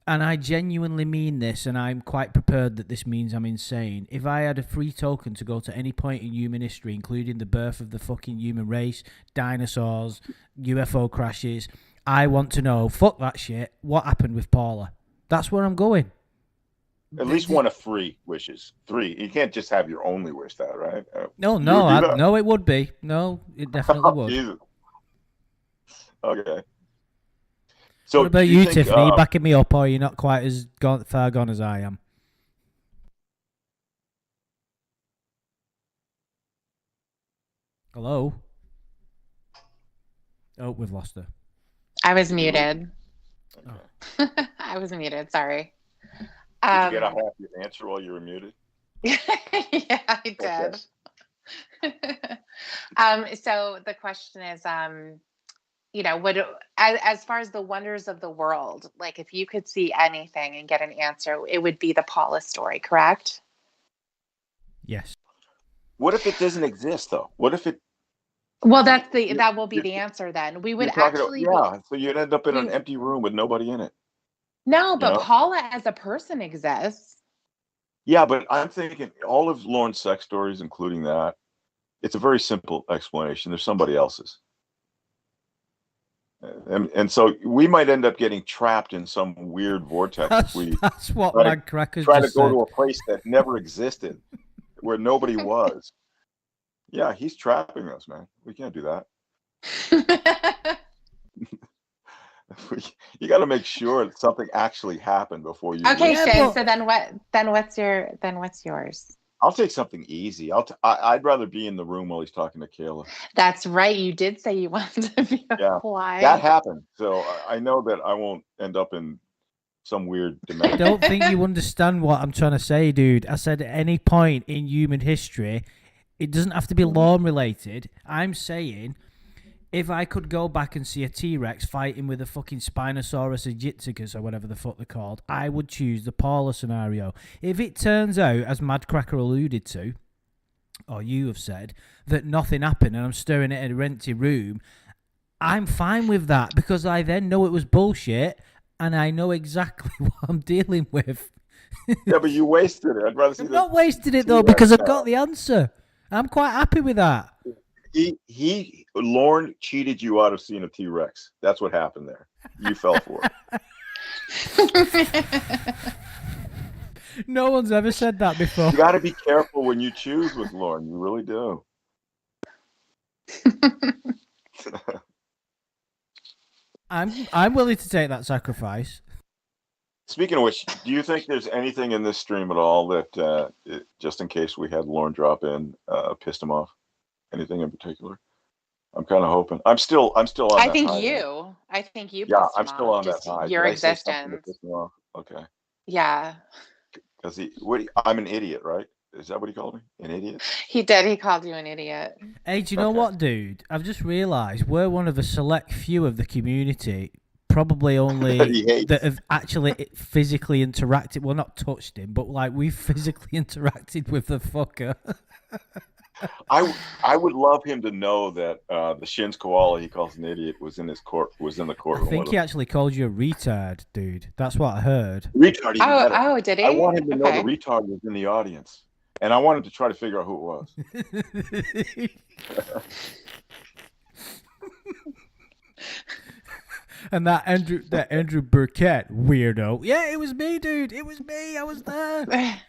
and I genuinely mean this, and I'm quite prepared that this means I'm insane. If I had a free token to go to any point in human history, including the birth of the fucking human race, dinosaurs, UFO crashes, I want to know, fuck that shit, what happened with Paula? That's where I'm going. At least one of 3 wishes. 3. You can't just have your only wish, that, right? No, it would be. No, it definitely would. Jesus. Okay. So what about you, Tiffany? Are you backing me up, or are you not quite as far gone as I am? Hello? Oh, we've lost her. I was muted. Oh. I was muted. Sorry. Did you get a half your answer while you were muted? Yeah, I did. Okay. So the question is, as far as the wonders of the world, like if you could see anything and get an answer, it would be the Paula story, correct? Yes. What if it doesn't exist, though? What if it? Well, that will be the answer then. We would actually so you'd end up in an empty room with nobody in it. No, but Paula as a person exists. Yeah, but I'm thinking all of Lorne's sex stories, including that, it's a very simple explanation. There's somebody else's. And so we might end up getting trapped in some weird vortex. That's what Mad Crackers try to go to a place that never existed, where nobody was. Yeah, he's trapping us, man. We can't do that. You got to make sure that something actually happened before you. Okay, Shane. So then what? Then what's yours? I'll take something easy. I'd rather be in the room while he's talking to Kayla. That's right. You did say you wanted to be a fly. That happened. So I know that I won't end up in some weird I dimension. don't think you understand what I'm trying to say, dude. I said at any point in human history, it doesn't have to be Lorne related. I'm saying, if I could go back and see a T-Rex fighting with a fucking Spinosaurus aegyptius or whatever the fuck they're called, I would choose the Paula scenario. If it turns out, as Madcracker alluded to, or you have said, that nothing happened and I'm staring at an empty room, I'm fine with that because I then know it was bullshit and I know exactly what I'm dealing with. Yeah, but you wasted it. I'd rather see I'm not wasting it though because I've got the answer. I'm quite happy with that. Lorne cheated you out of seeing a T-Rex. That's what happened there. You fell for it. No one's ever said that before. You got to be careful when you choose with Lorne. You really do. I'm willing to take that sacrifice. Speaking of which, do you think there's anything in this stream at all that, just in case we had Lorne drop in, pissed him off? Anything in particular? I'm kind of hoping. I'm still on. I that think high, you. I think you. Yeah, pissed I'm him still off, on that just high. your Did I say something that existence. pissed him off? Okay. Yeah. Because I'm an idiot, right? Is that what he called me? An idiot? He did. He called you an idiot. Hey, do you know what, dude? I've just realised we're one of a select few of the community, probably only that have actually physically interacted. Well, not touched him, but like we've physically interacted with the fucker. I would love him to know that the Shin's koala he calls an idiot was in the courtroom. I think he actually called you a retard, dude. That's what I heard. Retard. Oh, did he? I want him to know the retard was in the audience, and I wanted to try to figure out who it was. And that Andrew Burkett weirdo. Yeah, it was me, dude. It was me. I was there.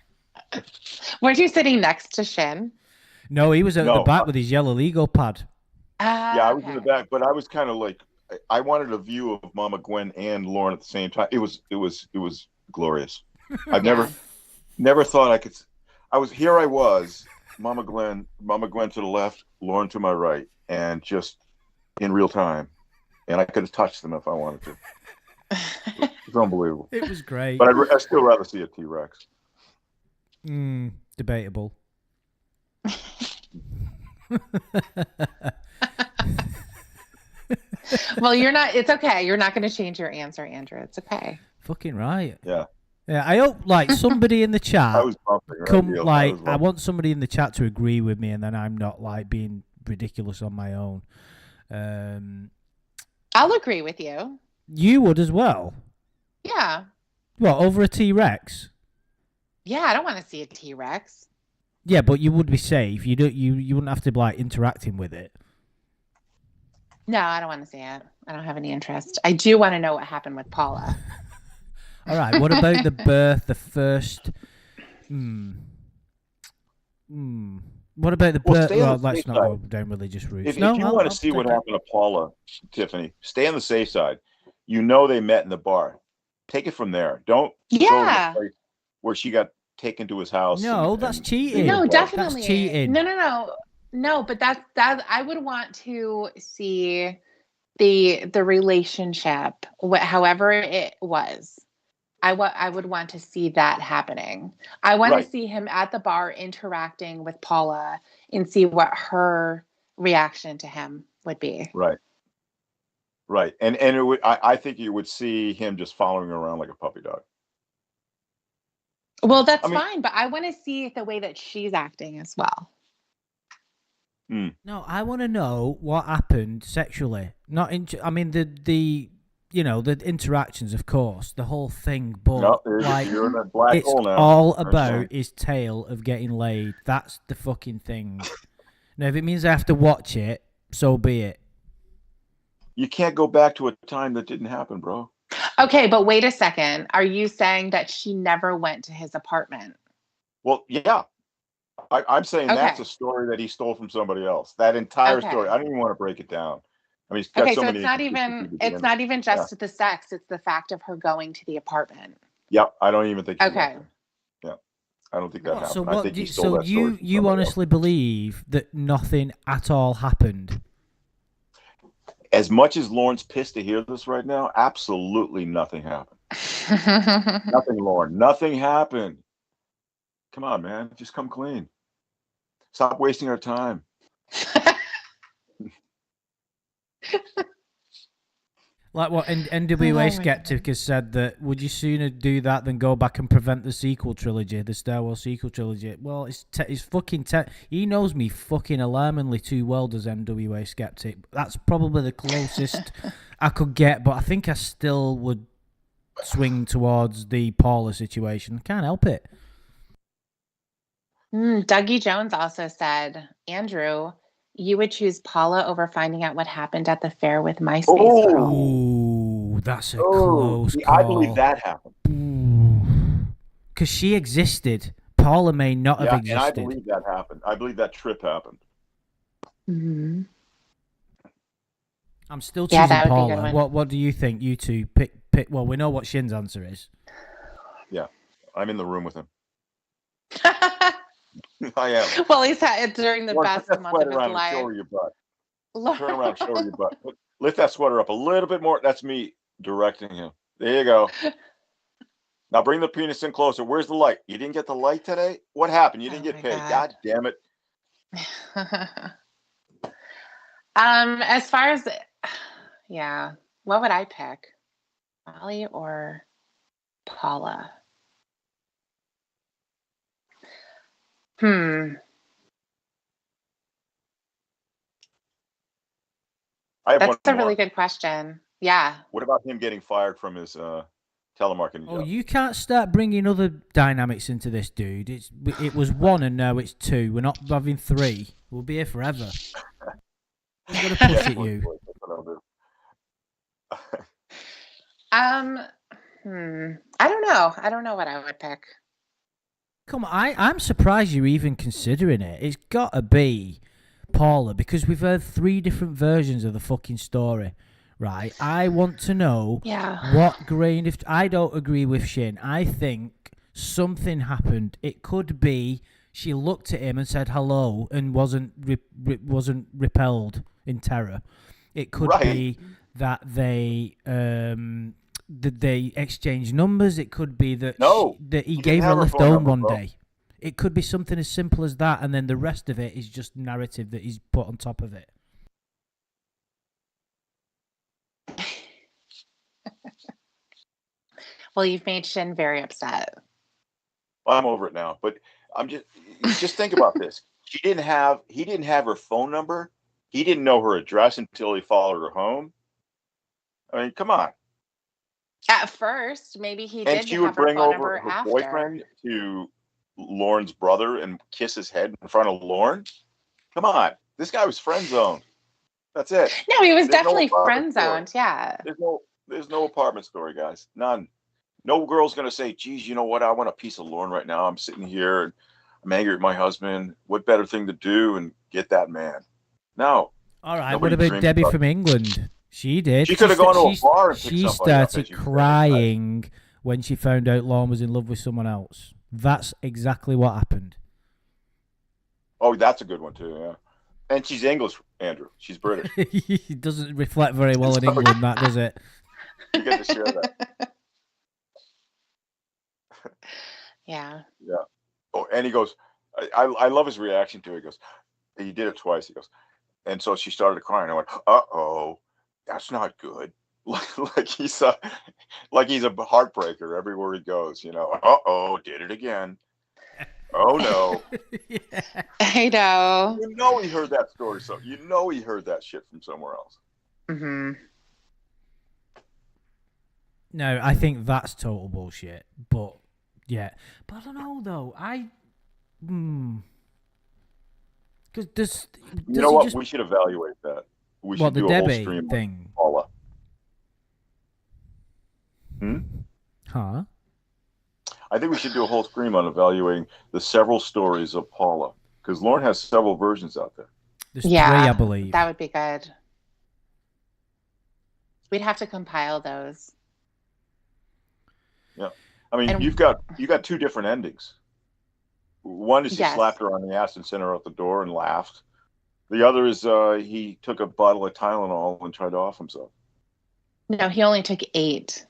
Weren't you sitting next to Shin? No, he was at the back with his yellow legal pad. Yeah, I was in the back, but I was kind of like, I wanted a view of Mama Gwen and Lorne at the same time. It was glorious. I've never thought I could. I was, Mama Gwen to the left, Lorne to my right, and just in real time, and I could have touched them if I wanted to. It's unbelievable. It was great. But I'd still rather see a T-Rex. Debatable. Well, you're not. It's okay. You're not going to change your answer, Andrew. It's okay. Fucking right. Yeah. Yeah. I hope like somebody in the chat I want somebody in the chat to agree with me, and then I'm not like being ridiculous on my own. I'll agree with you. You would as well. Yeah. What, over a T-Rex? Yeah, I don't want to see a T-Rex. Yeah, but you would be safe. You wouldn't have to be like interacting with it. No, I don't want to see it. I don't have any interest. I do want to know what happened with Paula. All right. What about the birth? The first. What about the birth? Well, let's not go down religious routes. If you want to see what happened to Paula, Tiffany, stay on the safe side. You know they met in the bar. Take it from there. Don't go to the place where she got taken to his house. No, that's cheating. No, definitely. That's cheating. No, but that's I would want to see the relationship, however it was. I would want to see that happening. I want to see him at the bar interacting with Paula and see what her reaction to him would be. Right. And it would, I think you would see him just following around like a puppy dog. Well, that's fine, but I want to see the way that she's acting as well. No, I want to know what happened sexually. Not in. I mean the interactions, of course, the whole thing. But you're in a black hole now. All about his tale of getting laid. That's the fucking thing. Now, if it means I have to watch it, so be it. You can't go back to a time that didn't happen, bro. Okay, but wait a second. Are you saying that she never went to his apartment? Well, yeah. I'm saying that's a story that he stole from somebody else. That entire story. I don't even want to break it down. I mean, so it's not even just the sex. It's the fact of her going to the apartment. Yep, I don't even think. Okay. Yeah, I don't think that happened. So I think he stole that story you honestly believe that nothing at all happened? As much as Lorne's pissed to hear this right now, absolutely nothing happened. Nothing, Lorne. Nothing happened. Come on, man. Just come clean. Stop wasting our time. Like what NWA Skeptic has said, that would you sooner do that than go back and prevent the sequel trilogy, the Stairwell sequel trilogy? Well, it's fucking he knows me fucking alarmingly too well, does NWA Skeptic. That's probably the closest I could get, but I think I still would swing towards the Paula situation. Can't help it. Dougie Jones also said, Andrew, you would choose Paula over finding out what happened at the fair with MySpace Girl. Ooh, that's a close call. I believe that happened. Because she existed. Paula may not have existed. And I believe that happened. I believe that trip happened. Mm-hmm. I'm still choosing Paula. What do you think? You two pick. Well, we know what Shin's answer is. Yeah, I'm in the room with him. I am. Well, he's had it during the best month of his life. Show her your butt. Turn around, show her your butt. Lift that sweater up a little bit more. That's me directing him. There you go. Now bring the penis in closer. Where's the light? You didn't get the light today? What happened? You didn't get paid. God damn it. As far as, what would I pick? Molly or Paula? That's a really good question. Yeah. What about him getting fired from his telemarketing job? You can't start bringing other dynamics into this, dude. It was 1 and now it's 2. We're not having 3. We'll be here forever. I'm gonna push at you. I don't know. I don't know what I would pick. Come on, I'm surprised you're even considering it. It's got to be Paula, because we've heard 3 different versions of the fucking story, right? I want to know what grain of... I don't agree with Shin. I think something happened. It could be she looked at him and said hello and wasn't repelled in terror. It could be that they exchanged numbers. It could be that he gave her a lift home one day. It could be something as simple as that, and then the rest of it is just narrative that he's put on top of it. Well, you've made Shin very upset. Well, I'm over it now, but I'm just think about this. He didn't have her phone number. He didn't know her address until he followed her home. I mean, come on. At first, maybe he did have her phone number. And she would bring over her boyfriend to Lorne's brother and kiss his head in front of Lorne. Come on. This guy was friend zoned. That's it. No, he was definitely friend zoned. Yeah. There's no apartment story, guys. None. No girl's going to say, geez, you know what? I want a piece of Lorne right now. I'm sitting here and I'm angry at my husband. What better thing to do and get that man? No. All right. What about Debbie from England? She did. She could have gone to a bar and she started crying when she found out Lorne was in love with someone else. That's exactly what happened. Oh, that's a good one too, yeah. And she's English, Andrew. She's British. It doesn't reflect very well in England, that, does it? You get to share that. Yeah. Yeah. Oh, and he goes, I love his reaction to it. He goes, he did it twice. He goes, and so she started crying. I went, uh-oh, that's not good. Like he's a heartbreaker everywhere he goes, you know. Uh-oh, did it again. Oh no. Yeah. I know. You know he heard that story, so you know he heard that shit from somewhere else. Mm-hmm. No, I think that's total bullshit. But yeah. But I don't know though. Because you know what? We should evaluate that. We should do a whole stream thing. Paula. Huh? I think we should do a whole stream on evaluating the several stories of Paula, because Lorne has several versions out there. There's 3, I believe. That would be good. We'd have to compile those. Yeah, I mean, you got 2 different endings. One is he slapped her on the ass and sent her out the door and laughed. The other is he took a bottle of Tylenol and tried to off himself. No, he only took 8.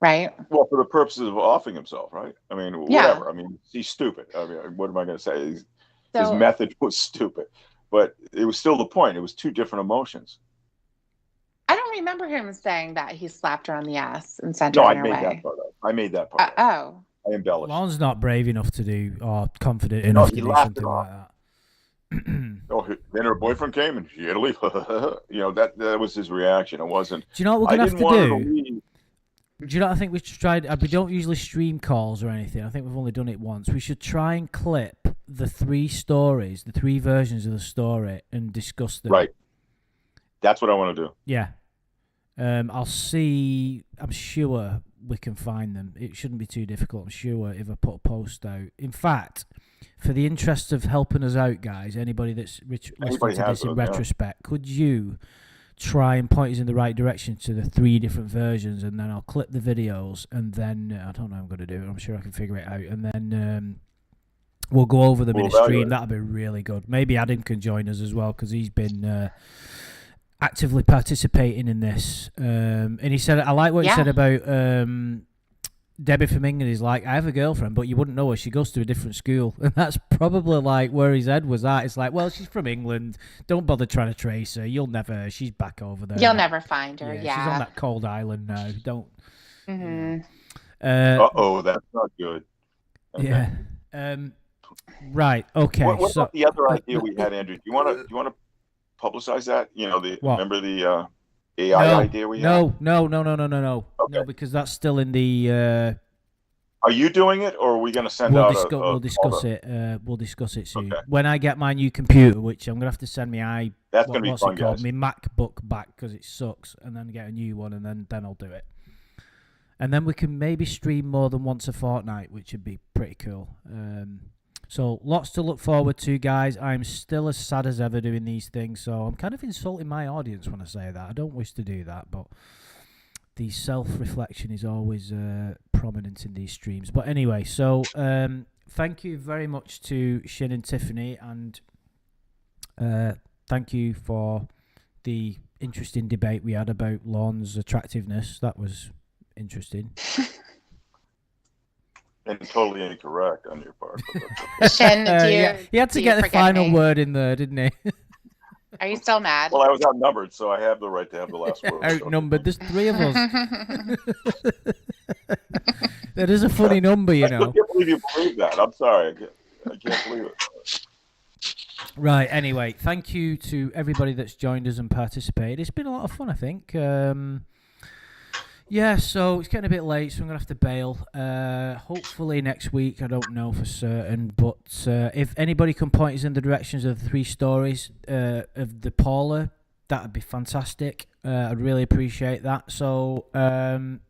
Right. Well, for the purposes of offing himself, right? I mean, Yeah. whatever. I mean, he's stupid. I mean, what am I going to say? His So method was stupid, but it was still the point. It was two different emotions. I don't remember him saying that he slapped her on the ass and sent No, her I on her made way. that part up. I made that part up. Oh. I embellished. Lorne's not brave enough to do, or confident enough to do something like that. Oh, then her boyfriend came and she had to leave. You know, that was his reaction. It wasn't. Do you know what we're going to have to do? leave. Do you know what I think we should try? We don't usually stream calls or anything. I think we've only done it once. We should try and clip the 3 stories, the 3 versions of the story, and discuss them. Right. That's what I want to do. Yeah. I'll see. I'm sure we can find them. It shouldn't be too difficult. I'm sure if I put a post out. In fact, for the interest of helping us out, guys, anybody that's listening to this in retrospect, could you try and point us in the right direction to the 3 different versions, and then I'll clip the videos, and then I don't know how I'm going to do it. I'm sure I can figure it out, and then we'll go over them in a stream. That'll be really good. Maybe Adam can join us as well, because he's been actively participating in this. And he said, I like what he said about Debbie from England. He's like, I have a girlfriend, but you wouldn't know her. She goes to a different school. And that's probably like where his head was at. It's like, well, she's from England. Don't bother trying to trace her. She's back over there. You'll never find her. Yeah. She's on that cold island now. Don't. Mm-hmm. That's not good. Okay. Yeah. Right. Okay. What about the other idea we had, Andrew? Do you want to publicize that? You know, remember the AI idea we had? No. Okay. No, because that's still in the. Are you doing it, or are we going to send out? We'll discuss it. We'll discuss it soon. Okay. When I get my new computer, which I'm gonna have to send me that's going to be fun, guys. My MacBook back because it sucks, and then get a new one, and then I'll do it. And then we can maybe stream more than once a fortnight, which would be pretty cool. So lots to look forward to, guys. I'm still as sad as ever doing these things, so I'm kind of insulting my audience when I say that. I don't wish to do that, but the self-reflection is always prominent in these streams. But anyway, so thank you very much to Shin and Tiffany, and thank you for the interesting debate we had about Lorne's attractiveness. That was interesting. And totally incorrect on your part. Shin, he had to get the final word in there, didn't he? Are you still mad? Well, I was outnumbered, so I have the right to have the last word. Outnumbered. There's 3 of us. That is a funny number, you know. I can't believe you believe that. I'm sorry. I can't believe it. Right. Anyway, thank you to everybody that's joined us and participated. It's been a lot of fun, I think. Yeah, so it's getting a bit late, so I'm going to have to bail. Hopefully next week, I don't know for certain, but if anybody can point us in the directions of the 3 stories of the Paula, that would be fantastic. I'd really appreciate that. So,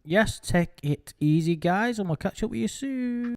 yes, take it easy, guys, and we'll catch up with you soon.